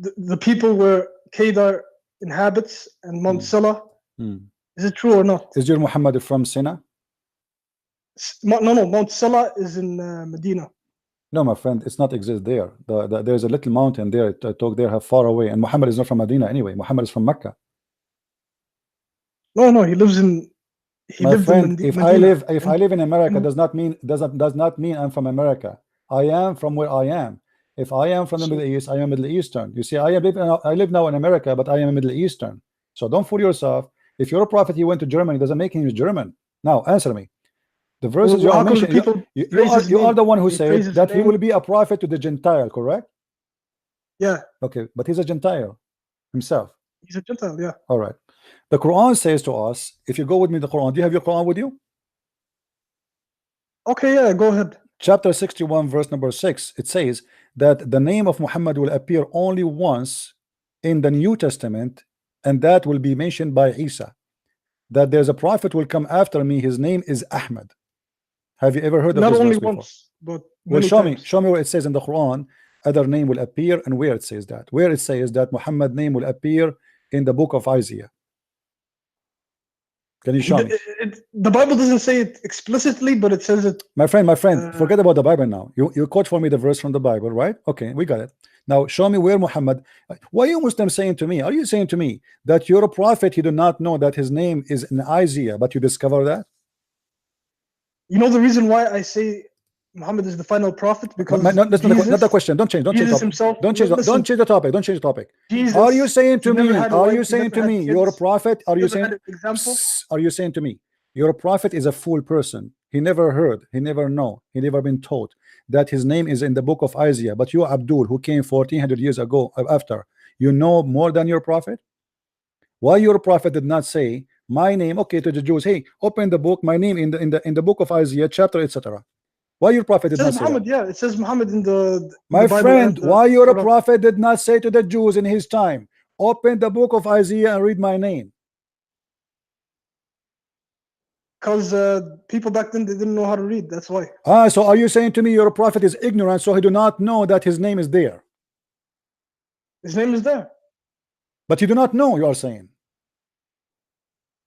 the people where Kedar inhabits and Mount Sela. Is it true or not? Is your Muhammad from Sina? No, Mount Sela is in Medina. No, my friend, it's not exist there. There's a little mountain there. I talk there far away, and Muhammad is not from Medina anyway. Muhammad is from Mecca. No, he lives in. My friend, if I live in America, does not mean I'm from America. I am from where I am. If I am from the Middle East, I am Middle Eastern. You see, I live now in America, but I am Middle Eastern. So don't fool yourself. If you're a prophet, he went to Germany, doesn't make him German. Now answer me. The verses you are mentioning, you are the one who said that he will be a prophet to the Gentile, correct? Yeah. Okay, but he's a Gentile himself. He's a Gentile, yeah. All right. The Quran says to us, if you go with me, the Quran, do you have your Quran with you? Okay, yeah, go ahead. Chapter 61, verse number 6, it says that the name of Muhammad will appear only once in the New Testament, and that will be mentioned by Isa. That there's a prophet will come after me, his name is Ahmad. Have you ever heard of this? Not only once, but well, show me where it says in the Quran other name will appear, and where it says that. Where it says that Muhammad name will appear in the book of Isaiah. Can you show me? The Bible doesn't say it explicitly, but it says it. My friend, forget about the Bible now. You quote for me the verse from the Bible, right? Okay, we got it. Now show me where Muhammad. Why are you Muslims saying to me? Are you saying to me that you're a prophet? You do not know that his name is in Isaiah, but you discover that? You know the reason why I say Muhammad is the final prophet? Because that's not the question. Don't change. Don't change the topic. Don't change the topic. Jesus, are you saying to me? Are you saying to me you're a prophet? Are you saying? Are you saying to me you're a prophet is a fool person? He never heard. He never know. He never been taught that his name is in the book of Isaiah. But you, Abdul, who came 1400 years ago after, you know more than your prophet. Why your prophet did not say my name? Okay, to the Jews, hey, open the book. My name in the book of Isaiah, chapter, etc. Why your prophet did not say Muhammad, yeah, it says Muhammad in the my Bible, friend. Why your prophet did not say to the Jews in his time, open the book of Isaiah and read my name? Because people back then, they didn't know how to read. That's why. So are you saying to me your prophet is ignorant, so he do not know that his name is there? His name is there. But you do not know, you are saying.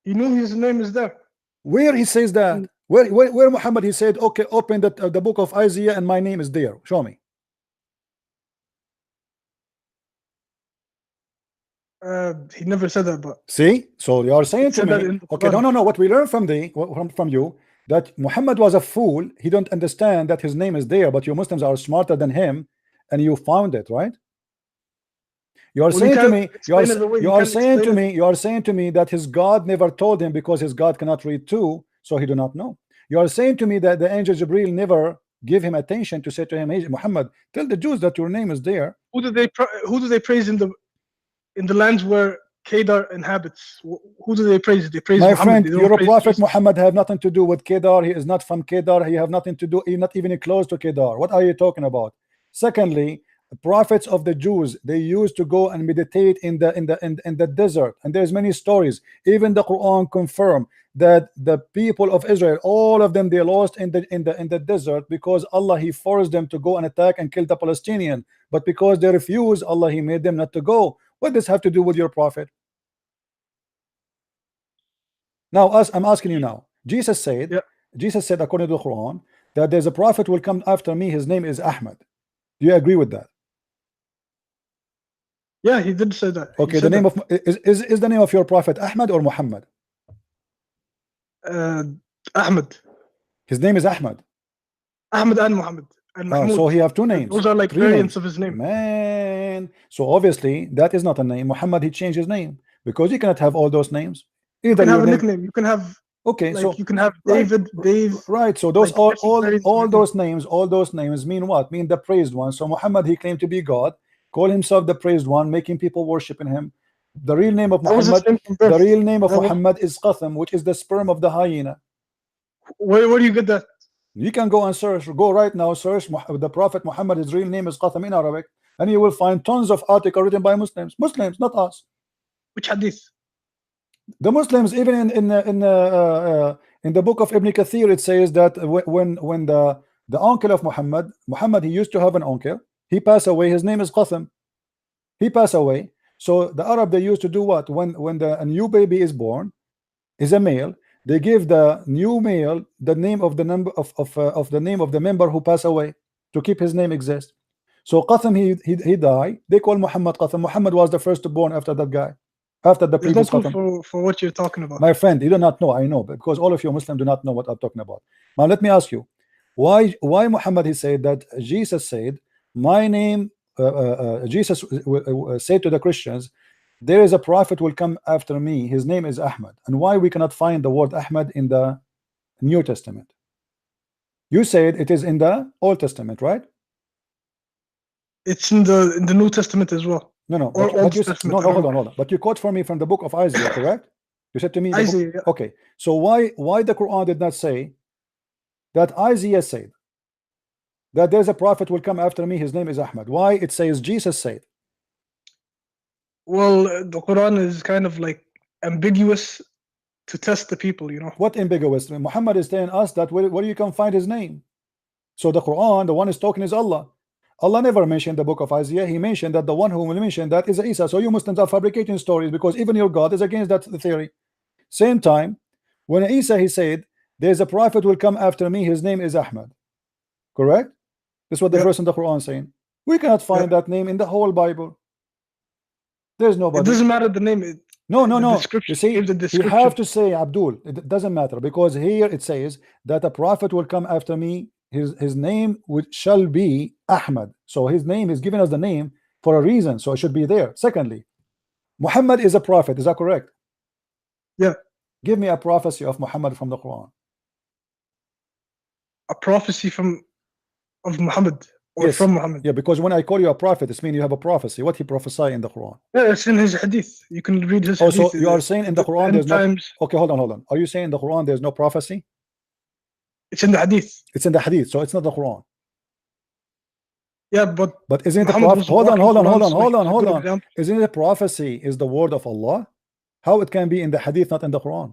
He knew his name is there. Where he says that? Where Muhammad he said, okay, open the book of Isaiah and my name is there? Show me. He never said that, but see, so you are saying to me, okay, no, what we learn from you, that Muhammad was a fool. He don't understand that his name is there, but you Muslims are smarter than him, and you found it, right? You are saying to me, you are saying to me that his God never told him because his God cannot read too, so he do not know. You are saying to me that the angel Jibril never give him attention to say to him, hey, Muhammad, tell the Jews that your name is there. Who do they praise in the lands where Kedar inhabits? Who do they praise? They praise my Muhammad. friend. Your prophet Muhammad have nothing to do with Kedar. He is not from Kedar. He have nothing to do. He's not even close to Kedar. What are you talking about? Secondly, the prophets of the Jews, they used to go and meditate in the desert, and there's many stories. Even the Quran confirm that the people of Israel, all of them, they lost in the desert because Allah he forced them to go and attack and kill the Palestinian. But because they refused, Allah he made them not to go. What does this have to do with your prophet? Now, I'm asking you now. Jesus said, according to the Quran, that there's a prophet will come after me. His name is Ahmad. Do you agree with that? Yeah, he did say that. Okay, the name of is the name of your prophet Ahmad or Muhammad? Ahmad. His name is Ahmad. Ahmad and Muhammad. And so he have two names. Those are like variants of his name. Man, so obviously that is not a name. Muhammad he changed his name because you cannot have all those names. You can have a nickname. You can have okay, like so you can have David, Dave. Right. So those like all those names mean what? Mean the praised one. So Muhammad he claimed to be God, call himself the praised one, making people worshiping him. The real name of Muhammad, Muhammad is Qatham, which is the sperm of the hyena. Where do you get that? You can go and search. Go right now, search the Prophet Muhammad. His real name is Qatham in Arabic, and you will find tons of articles written by Muslims, not us. Which hadith? The Muslims, even in the book of Ibn Kathir, it says that when the uncle of Muhammad, he used to have an uncle. He passed away. His name is Qatham. He passed away. So the Arab, they used to do what? When a new baby is born, is a male, they give the new male the name of the number of the name of the member who passed away to keep his name exist. So Qatham he died. They call Muhammad Qatham. Muhammad was the first born after that guy. After the previous Qatham. For what you're talking about. My friend, you do not know. I know, because all of you Muslims do not know what I'm talking about. Now let me ask you, why Muhammad he said that Jesus said, my name, Jesus said to the Christians, there is a prophet will come after me, his name is Ahmad. And why we cannot find the word Ahmad in the New Testament? You said it is in the Old Testament, right? It's in the New Testament as well. No, hold on. But you quote for me from the book of Isaiah, correct? You said to me, Isaiah, yeah. Okay. So why the Quran did not say that Isaiah said that there's a prophet will come after me, his name is Ahmad? Why it says Jesus said? Well, the Quran is kind of like ambiguous to test the people, you know. What ambiguous? Muhammad is telling us that where you can find his name. So the Quran, the one is talking is Allah. Allah never mentioned the book of Isaiah. He mentioned that the one who will mention that is Isa. So you Muslims are fabricating stories because even your God is against that theory. Same time, when Isa he said, there's a prophet will come after me, his name is Ahmad. Correct? This is what the verse in the Quran saying. We cannot find that name in the whole Bible. There's nobody. It doesn't matter the name. No. You see, you have to say Abdul. It doesn't matter because here it says that a prophet will come after me. His name shall be Ahmad. So his name is giving us the name for a reason. So it should be there. Secondly, Muhammad is a prophet. Is that correct? Yeah. Give me a prophecy of Muhammad from the Quran. A prophecy of Muhammad or yes. from Muhammad. Yeah, because when I call you a prophet, it means you have a prophecy. What he prophesied in the Quran. Yeah, it's in his hadith. You can read his hadith. So you are saying in the Quran there's no. Okay, hold on. Are you saying in the Quran there's no prophecy? It's in the hadith. It's in the hadith, so it's not the Quran. Yeah, but isn't it a prophet? Hold on. Isn't it a prophecy is the word of Allah? How it can be in the hadith, not in the Quran?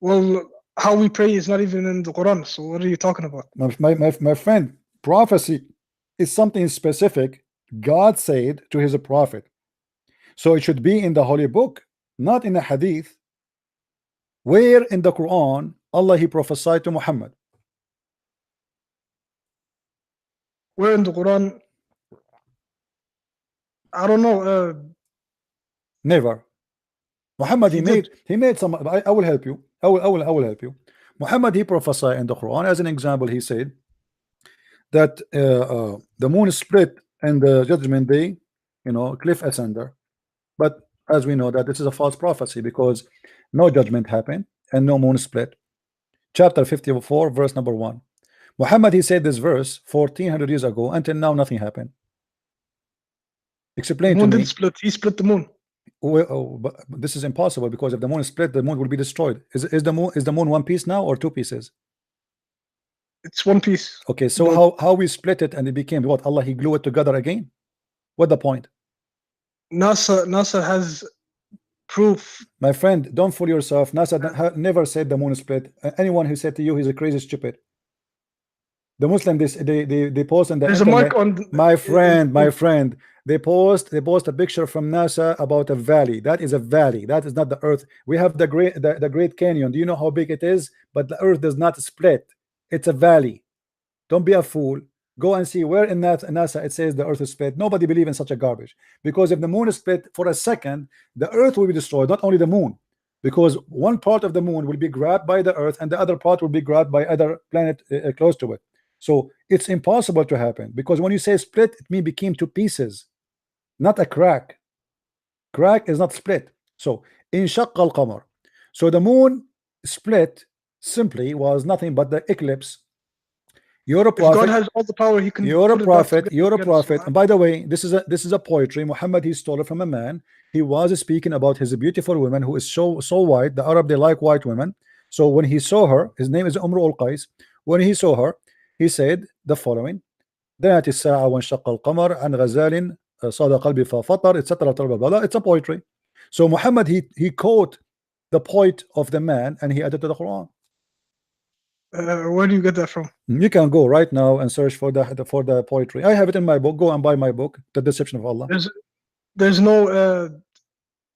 Well, how we pray is not even in the Quran. So what are you talking about? My friend, prophecy is something specific God said to his prophet. So it should be in the holy book, not in the hadith. Where in the Quran Allah he prophesied to Muhammad? Where in the Quran? I don't know. Never. Muhammad He he made some. I will help you. I will help you. Muhammad he prophesied in the Quran. As an example, he said that the moon split and the judgment day, cliff asunder. But as we know that this is a false prophecy, because no judgment happened and no moon split. Chapter 54 verse number 1. Muhammad he said this verse 1400 years ago. Until now nothing happened. Explain to me. Did split. He split the moon. But this is impossible, because if the moon is split, the moon will be destroyed. Is the moon one piece now or two pieces? It's one piece. Okay, so how we split it and it became what? Allah he glue it together again? What the point? NASA has proof. My friend, don't fool yourself. NASA never said the moon split. Anyone who said to you he's a crazy stupid. The Muslim they post on the There's internet, a mark on my friend. They post a picture from NASA about a valley. That is a valley. That is not the earth. We have the Great Canyon. Do you know how big it is? But the earth does not split. It's a valley. Don't be a fool. Go and see where in NASA it says the earth is split. Nobody believes in such a garbage. Because if the moon is split for a second, the earth will be destroyed, not only the moon. Because one part of the moon will be grabbed by the earth and the other part will be grabbed by other planet close to it. So it's impossible to happen, because when you say split, it means became two pieces, not a crack. Crack is not split. So in shaqqa al-qamar, so the moon split simply was nothing but the eclipse. You're a prophet. God has all the power. He can. You're a prophet. You're a prophet. And by the way, this is a poetry. Muhammad he stole it from a man. He was speaking about his beautiful woman who is so white. The Arab they like white women. So when he saw her, his name is Umru al-Qais. When he saw her, he said the following: دنت الساعة وانشق القمر عن غزال صاد قلبي ففطر, etc. It's a poetry. So Muhammad he quote the poet of the man and he added to the Quran. Where do you get that from? You can go right now and search for the poetry. I have it in my book. Go and buy my book, The Deception of Allah. There's no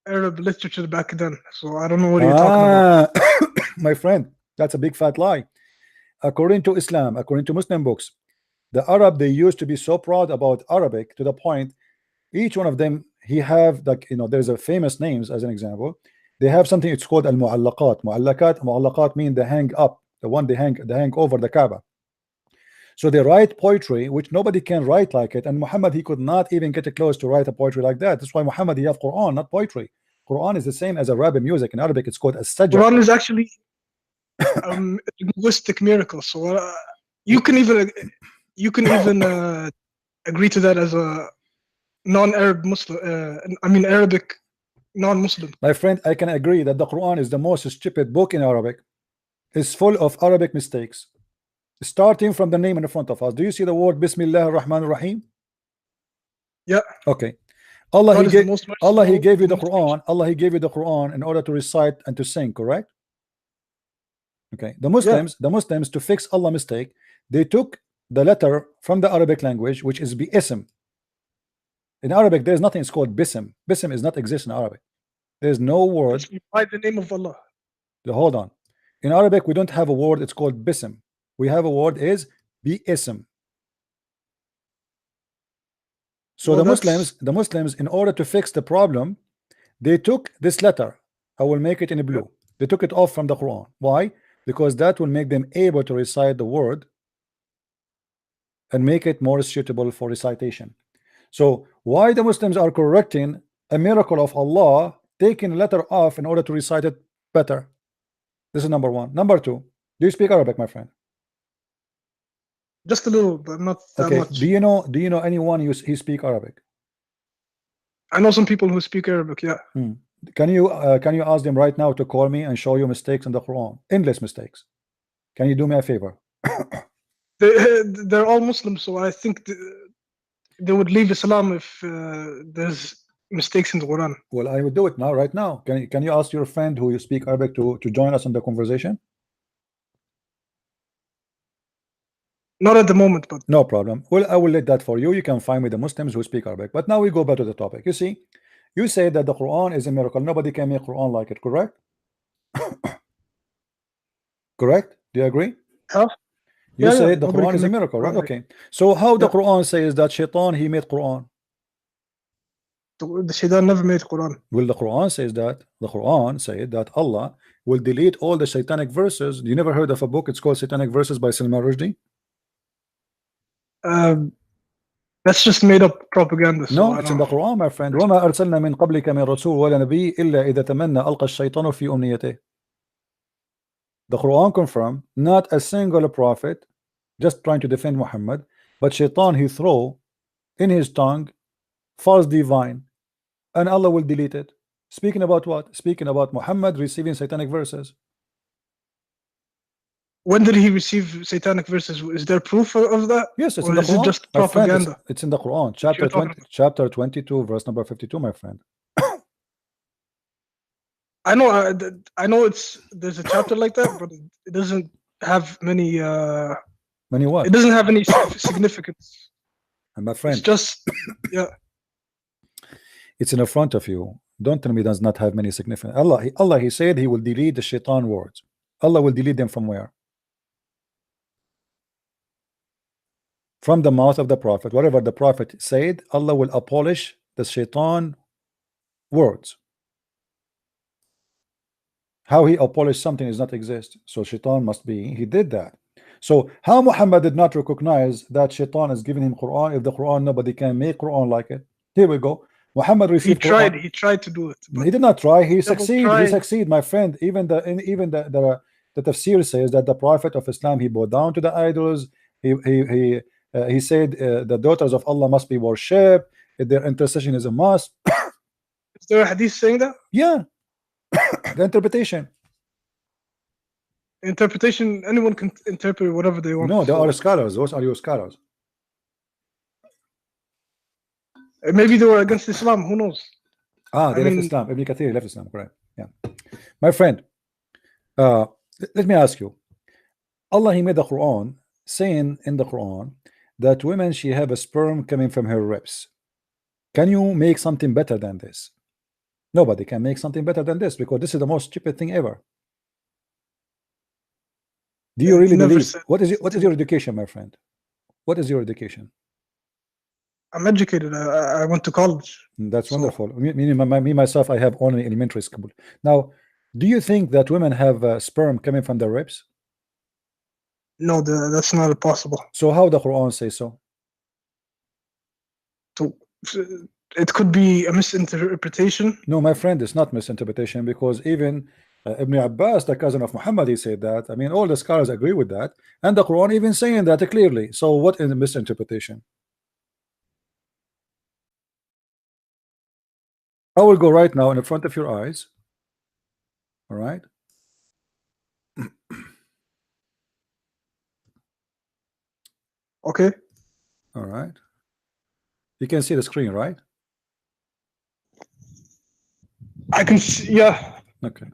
Arab literature back then, so I don't know what you're talking about. My friend, that's a big fat lie. According to Islam, according to Muslim books, the Arab they used to be so proud about Arabic to the point each one of them he have there's a famous names. As an example, they have something, it's called al-mu'allaqat. Mu'allaqat mean the hang up, the one they hang over the Kaaba. So they write poetry which nobody can write like it, and Muhammad he could not even get close to write a poetry like that. That's why Muhammad he have Quran, not poetry. Quran is the same as Arabic music. In Arabic it's called as-sajr. Quran is actually linguistic miracle. So you can even agree to that as a non-Arab Muslim. Arabic non-Muslim. My friend, I can agree that the Quran is the most stupid book in Arabic. It's full of Arabic mistakes, starting from the name in the front of us. Do you see the word Bismillah ar-Rahman ar-Rahim? Yeah. Okay. Allah he gave you the Quran. Allah he gave you the Quran in order to recite and to sing, correct? Okay. The Muslims to fix Allah mistake, they took the letter from the Arabic language, which is bi-ism. In Arabic there's nothing, it's called bism. Bism is not exist in Arabic. There's no word by the name of Allah. Hold on. In Arabic we don't have a word, it's called bism. We have a word is bi-ism. So the Muslims in order to fix the problem, they took this letter. I will make it in blue. They took it off from the Quran. Why? Because that will make them able to recite the word and make it more suitable for recitation. So why the Muslims are correcting a miracle of Allah, taking a letter off in order to recite it better? This is number one. Number two, do you speak Arabic, my friend? Just a little, but not that much. Do you know anyone who speak Arabic? I know some people who speak Arabic. Yeah. Can you ask them right now to call me and show you mistakes in the Quran, endless mistakes? Can you do me a favor? They're all Muslims, so I think they would leave Islam if there's mistakes in the Quran. Well, I will do it now, right now. Can you ask your friend who you speak Arabic to join us in the conversation? Not at the moment, but no problem. Well, I will let that for you. You can find me the Muslims who speak Arabic. But now we go back to the topic. You see, you say that the Quran is a miracle. Nobody can make Quran like it, correct? Correct? Do you agree? Huh? You Yeah, say yeah, the nobody Quran can is a make miracle, right? Quran. Okay. So how the Yeah. Quran says that Shaitan, he made Quran? The Shaitan never made Quran. Well, the Quran says that. The Quran said that Allah will delete all the satanic verses. You never heard of a book? It's called Satanic Verses by Salman Rushdie? That's just made up propaganda. So No, I it's in don't the know. Quran, my friend. وما أرسلنا من قبلك من رسول ولا نبي إلا إذا تمنى ألقى الشيطان في أمنيته. The Quran confirmed not a single prophet just trying to defend Muhammad, but Shaitan he throw in his tongue false divine, and Allah will delete it. Speaking about what? Speaking about Muhammad receiving satanic verses. When did he receive satanic verses? Is there proof of that? Yes, it's Or in the is it Quran. just My friend, propaganda? it's in the Quran, You're chapter talking 20, chapter 22, verse number 52, my friend. I know there's a chapter like that, but it doesn't have many. Many what? It doesn't have any significance. And my friend, It's just it's in the front of you. Don't tell me it does not have many significance. Allah, he said he will delete the shaitan words. Allah will delete them from where? From the mouth of the prophet. Whatever the prophet said, Allah will abolish the shaitan words. How he abolished something does not exist. So shaitan must be, he did that. So how Muhammad did not recognize that shaitan is giving him Quran? If the Quran, nobody can make Quran like it. Here we go. Muhammad received Quran. he tried to do it. But He did not try. He devil succeeded. He tried. succeeded, my friend. Even the tafsir says that the prophet of Islam, he bowed down to the idols. He said the daughters of Allah must be worshipped. Their intercession is a must. Is there a hadith saying that? Yeah. The interpretation. Interpretation, anyone can interpret whatever they want. No, there So are scholars. Those are your scholars. maybe they were against Islam. Who knows? They left Islam. Ibn Kathir left Islam. Correct. Yeah. My friend, let me ask you. Allah, he made the Quran saying in the Quran that women, she have a sperm coming from her ribs. Can you make something better than this? Nobody can make something better than this, because this is the most stupid thing ever. Do you really believe? What is your education, my friend? What is your education? I'm educated. I went to college. That's wonderful. Me myself, I have only elementary school. Now, do you think that women have sperm coming from their ribs? No, that's not possible. So how the Quran say so? So it could be a misinterpretation. No, my friend, it's not misinterpretation, because even Ibn Abbas, the cousin of Muhammad, he said that. I mean, all the scholars agree with that, and the Quran even saying that clearly. So what is the misinterpretation? I will go right now in front of your eyes. All right. Okay. All right. You can see the screen, right? I can see, yeah. Okay.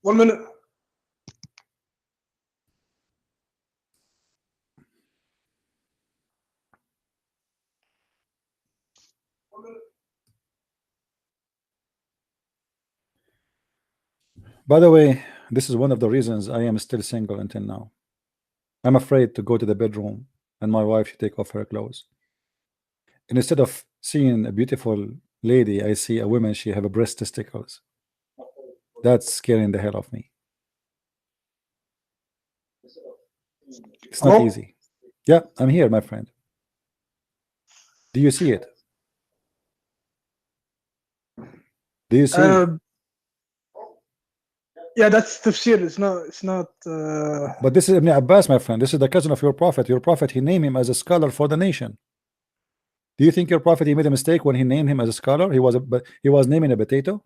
1 minute. By the way, this is one of the reasons I am still single until now. I'm afraid to go to the bedroom and my wife should take off her clothes. And instead of seeing a beautiful lady, I see a woman, she have a breast testicles. That's scaring the hell of me. It's not easy. Yeah, I'm here, my friend. Do you see it? Do you see it? Yeah, that's tafsir. It's not. But this is Ibn Abbas, my friend. This is the cousin of your prophet. Your prophet, he named him as a scholar for the nation. Do you think your prophet, he made a mistake when he named him as a scholar? He was naming a potato.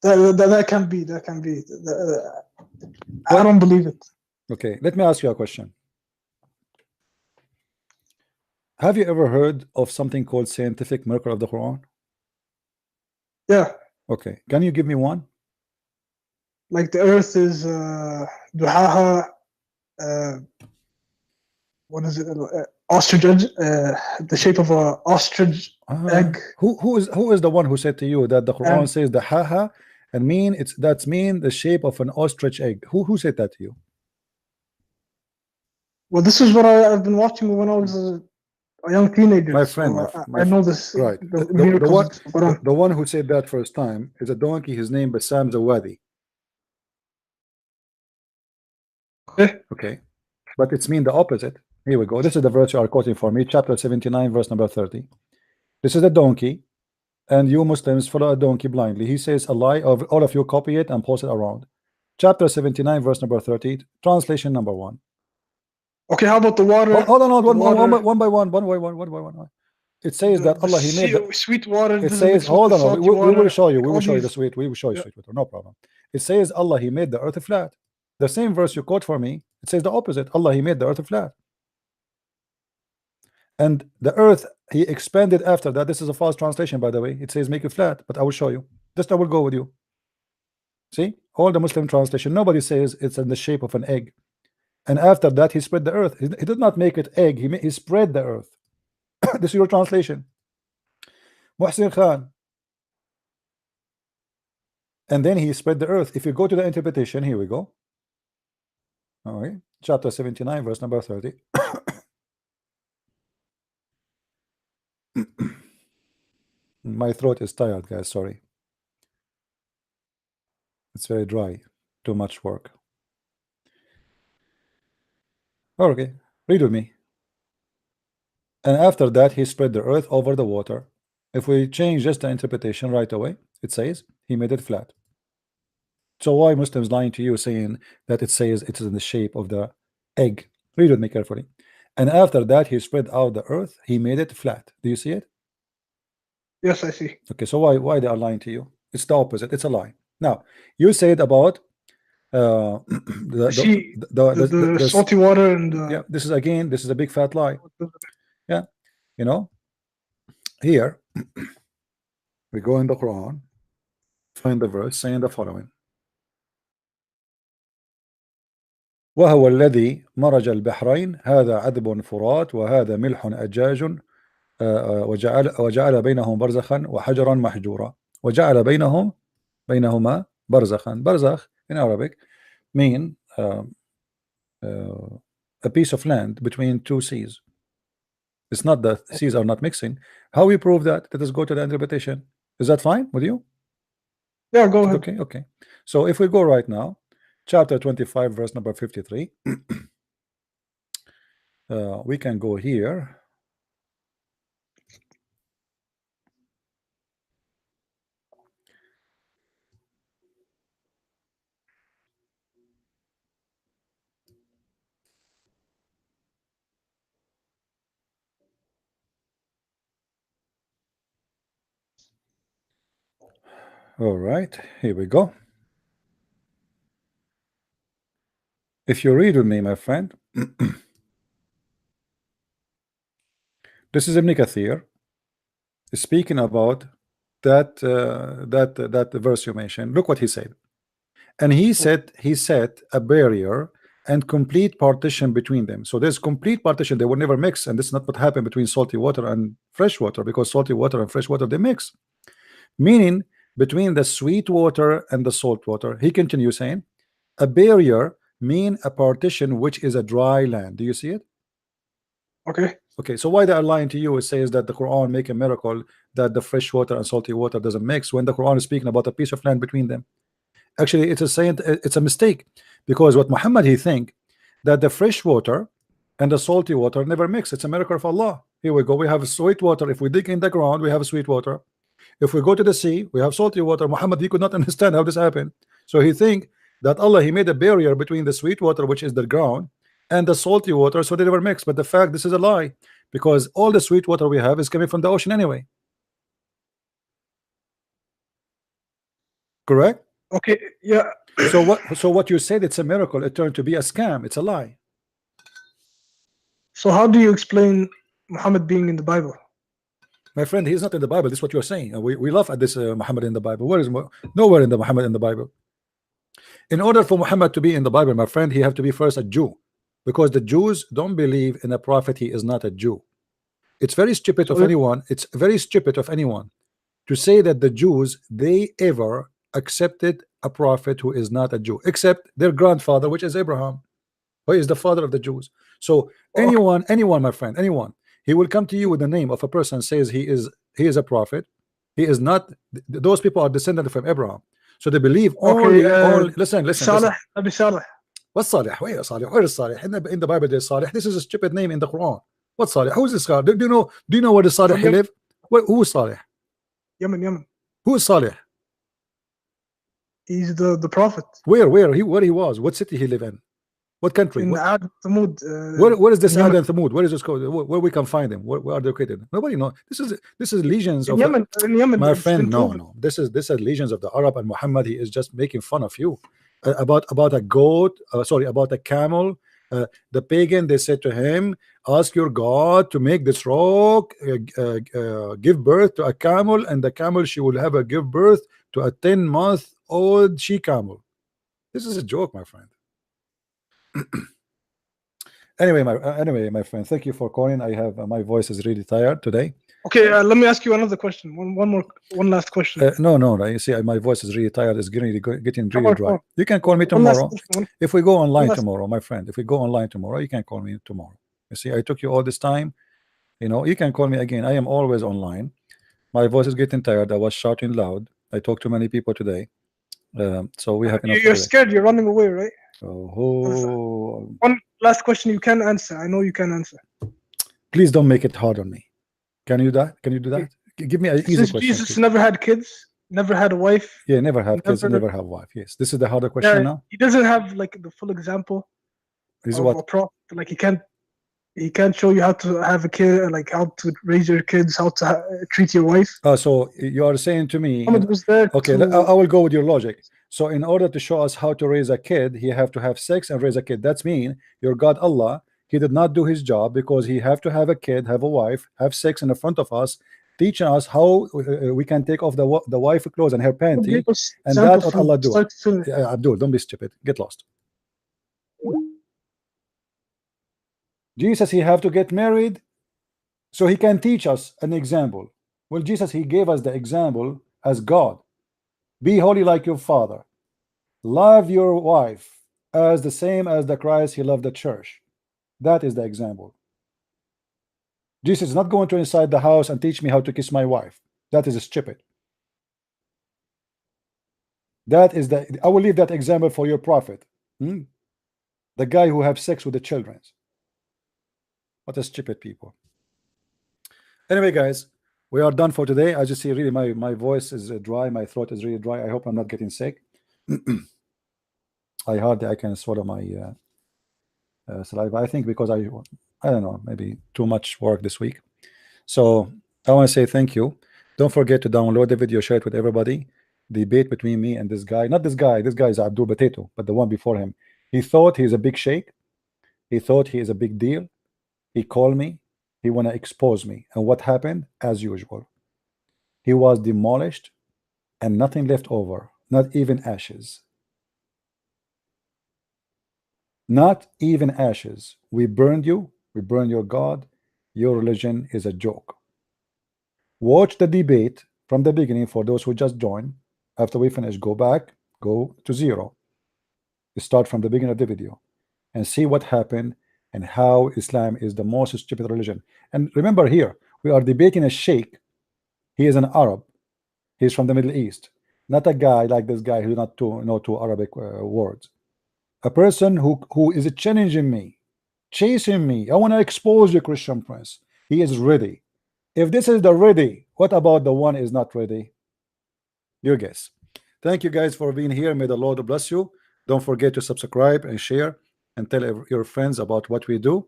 That can be. That can be. I don't believe it. Okay, let me ask you a question. Have you ever heard of something called scientific miracle of the Quran? Yeah. Okay, can you give me one? Like the earth is duhaha. What is it? ostrich egg, the shape of an ostrich egg. Who is the one who said to you that the Quran says the haha and that's mean the shape of an ostrich egg? Who said that to you? Well, this is what I've been watching when I was a young teenager. My friend, so I know this. Right. The one who said that first time is a donkey. His name is Sam Zawadi. Okay, but it's mean the opposite. Here we go. This is the verse you are quoting for me, chapter 79, verse number 30. This is a donkey, and you Muslims follow a donkey blindly. He says a lie. Of all of you copy it and post it around. Chapter 79, verse number 30, translation number 1. Okay, how about the water? Hold on, one by one. It says that Allah He made the sweet water. It says, hold on, we will show you. We will show you the sweet. We will show you sweet water. No problem. It says Allah He made the earth flat. The same verse you quote for me, it says the opposite. Allah He made the earth flat. And the earth He expanded after that. This is a false translation, by the way. It says make it flat, but I will show you. Just I will go with you. See, all the Muslim translation, nobody says it's in the shape of an egg. And after that, He spread the earth. He did not make it egg. He spread the earth. This is your translation, Muhsin Khan. And then He spread the earth. If you go to the interpretation, here we go. All right, chapter 79, verse number 30. My throat is tired, guys. Sorry. It's very dry. Too much work. Okay, read with me. And after that, He spread the earth over the water. If we change just the interpretation right away, it says He made it flat. So why Muslims lying to you saying that it says it is in the shape of the egg? Read with me carefully. And after that, He spread out the earth. He made it flat. Do you see it? Yes, I see. Okay, so why they are lying to you? It's the opposite. It's a lie. Now you said about the salty water and yeah. This is a big fat lie. Yeah, you know. Here we go in the Quran, find the verse saying the following. وهو الذي مرج البحرين هذا عذب فرات وهذا ملح أجاج وجعل بينهم برزخا وحجرا محجورا وجعل بينهما برزخا. Barzakh in Arabic mean a piece of land between two seas. It's not that seas are not mixing. How we prove that? Let us go to the interpretation. Is that fine with you? Yeah, go ahead. Okay. So if we go right now, chapter 25, verse number 53. We can go here. All right, here we go. If you read with me, my friend, this is Ibn Kathir speaking about that verse you mentioned. Look what he said. And he set a barrier and complete partition between them. So there's complete partition. They will never mix, and this is not what happened between salty water and fresh water, because salty water and fresh water, they mix. Meaning between the sweet water and the salt water. He continues saying, a barrier mean a partition which is a dry land. Do you see it? Okay, so why they are lying to you? It says that the Quran make a miracle that the fresh water and salty water doesn't mix, when the Quran is speaking about a piece of land between them. Actually, it's a mistake, because what Muhammad he think that the fresh water and the salty water never mix. It's a miracle of Allah. Here we go. We have sweet water. If we dig in the ground, we have sweet water. If we go to the sea, we have salty water. Muhammad he could not understand how this happened. So he think that Allah he made a barrier between the sweet water, which is the ground, and the salty water, so they never mix. But the fact, this is a lie, because all the sweet water we have is coming from the ocean anyway. Correct? Okay, yeah. So what you said, it's a miracle, it turned to be a scam. It's a lie. So how do you explain Muhammad being in the Bible? My friend, he's not in the Bible. This is what you're saying. We laugh at this Muhammad in the Bible. Where is nowhere in the Muhammad in the Bible? In order for Muhammad to be in the Bible, my friend, he have to be first a Jew. because the Jews don't believe in a prophet. He is not a Jew. It's very stupid of anyone. It's very stupid of anyone to say that the Jews, they ever accepted a prophet who is not a Jew, except their grandfather, which is Abraham, who is the father of the Jews. So anyone, my friend, anyone, he will come to you with the name of a person, says he is a prophet. He is not. Those people are descended from Abraham, so they believe only. Listen. Salih, Abi Salih. What's Salih? Where is Salih? Where is Salih? In the Bible, there's Salih. This is a stupid name in the Quran. What's Salih? Who is this guy? Do you know where the Salih live? Who is Salih? Yemen. Who is Salih? He's the prophet. Where he was? What city he live in? What country? In Ad Thamud. Where is this Ad and Thamud? Where is this called? Where we can find them? Where are they located? Nobody knows. This is legions of Yemen. In Yemen, my friend. No. This is legions of the Arab, and Muhammad, he is just making fun of you. About a goat, about a camel. The pagan, they said to him, ask your God to make this rock give birth to a camel, and the camel, she will have give birth to a 10-month-old she camel. This is a joke, my friend. Anyway, my friend, thank you for calling. I have my voice is really tired today. Okay, let me ask you another question. One last question. No. You see, my voice is really tired. It's getting really dry. You can call me tomorrow. If we go online tomorrow, my friend. If we go online tomorrow, you can call me tomorrow. You see, I took you all this time. You can call me again. I am always online. My voice is getting tired. I was shouting loud. I talked to many people today. So we have. You're scared. You're running away, right? Oh. One last question you can answer. I know you can answer. Please don't make it hard on me. Can you do that? Give me an easy question. Jesus please. never had kids, never had a wife. Yeah, never have kids, never have wife. Yes, this is the harder question now. He doesn't have like the full example. Is of what? A prophet. Like he can't show you how to have a kid, like how to raise your kids, how to treat your wife. So you are saying to me, was there okay, I will go with your logic. So in order to show us how to raise a kid, he have to have sex and raise a kid. That's mean your God Allah, he did not do his job, because he have to have a kid, have a wife, have sex in the front of us, teaching us how we can take off the wife clothes and her panty, and that's what Allah do. Abdul, don't be stupid. Get lost. Jesus, he have to get married so he can teach us an example. Well, Jesus, he gave us the example as God. Be holy like your father. Love your wife as the same as the Christ he loved the church. That is the example. Jesus is not going to inside the house and teach me how to kiss my wife. That is stupid. That is I will leave that example for your prophet. The guy who have sex with the children. What a stupid people. Anyway, guys, we are done for today. I just see really my voice is dry. My throat is really dry. I hope I'm not getting sick. I can swallow my saliva. I think because I don't know, maybe too much work this week. So I want to say thank you. Don't forget to download the video, share it with everybody. Debate between me and this guy. Not this guy. This guy is Abdul Potato, but the one before him. He thought he's a big sheikh. He thought he is a big deal. He called me. He want to expose me. And what happened? As usual. He was demolished and nothing left over. Not even ashes. Not even ashes. We burned you. We burned your God. Your religion is a joke. Watch the debate from the beginning for those who just joined. After we finish, go back, go to 0. Start from the beginning of the video and see what happened and how Islam is the most stupid religion. And remember, here we are debating a sheikh. He is an Arab. He's from the Middle East, not a guy like this guy who not know two Arabic words. A person who is challenging me, chasing me. I want to expose you, Christian Prince. He is ready. If this is the ready, what about the one is not ready? Your guess. Thank you guys for being here. May the Lord bless you. Don't forget to subscribe and share and tell your friends about what we do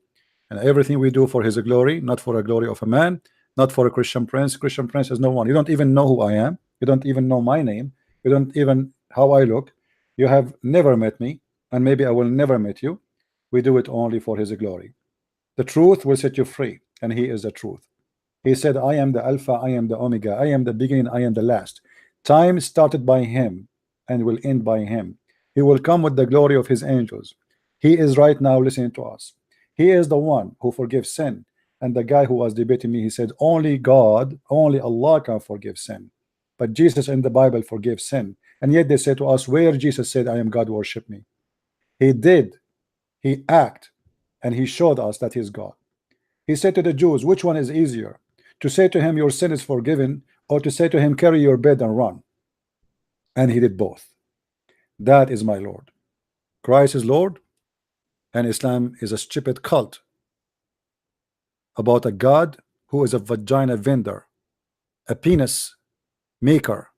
and everything we do for his glory, not for a glory of a man, not for a Christian Prince. Christian Prince is no one. You don't even know who I am. You don't even know my name. You don't even how I look. You have never met me, and maybe I will never meet you. We do it only for his glory. The truth will set you free, and he is the truth. He said, I am the Alpha, I am the Omega, I am the beginning, I am the last. Time started by him and will end by him. He will come with the glory of his angels. He is right now listening to us. He is the one who forgives sin. And the guy who was debating me, he said only God, only Allah can forgive sin, but Jesus in the Bible forgives sin. And yet they say to us, where Jesus said I am God, worship me? He did. He acted, and he showed us that he's God. He said to the Jews, which one is easier, to say to him your sin is forgiven, or to say to him carry your bed and run? And he did both. That is my Lord. Christ is Lord, and Islam is a stupid cult about a God who is a vagina vendor, a penis maker.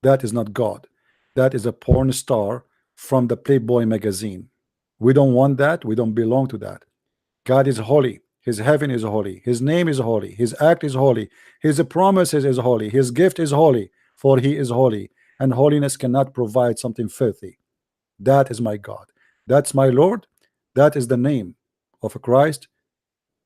That is not God. That is a porn star from the Playboy magazine. We don't want that. We don't belong to that. God is holy. His heaven is holy. His name is holy. His act is holy. His promises is holy. His gift is holy, for he is holy, and holiness cannot provide something filthy. That is my God. That's my Lord. That is the name of Christ,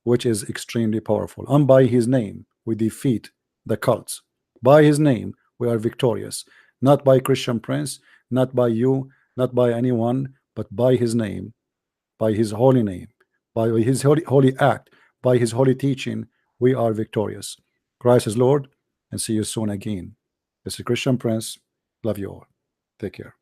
which is extremely powerful. And by his name we defeat the cults. By his name we are victorious, not by Christian Prince, not by you, not by anyone, but by his name, by his holy name, by his holy act, by his holy teaching. We are victorious. Christ is Lord, and see you soon again. This is Christian Prince. Love you all. Take care.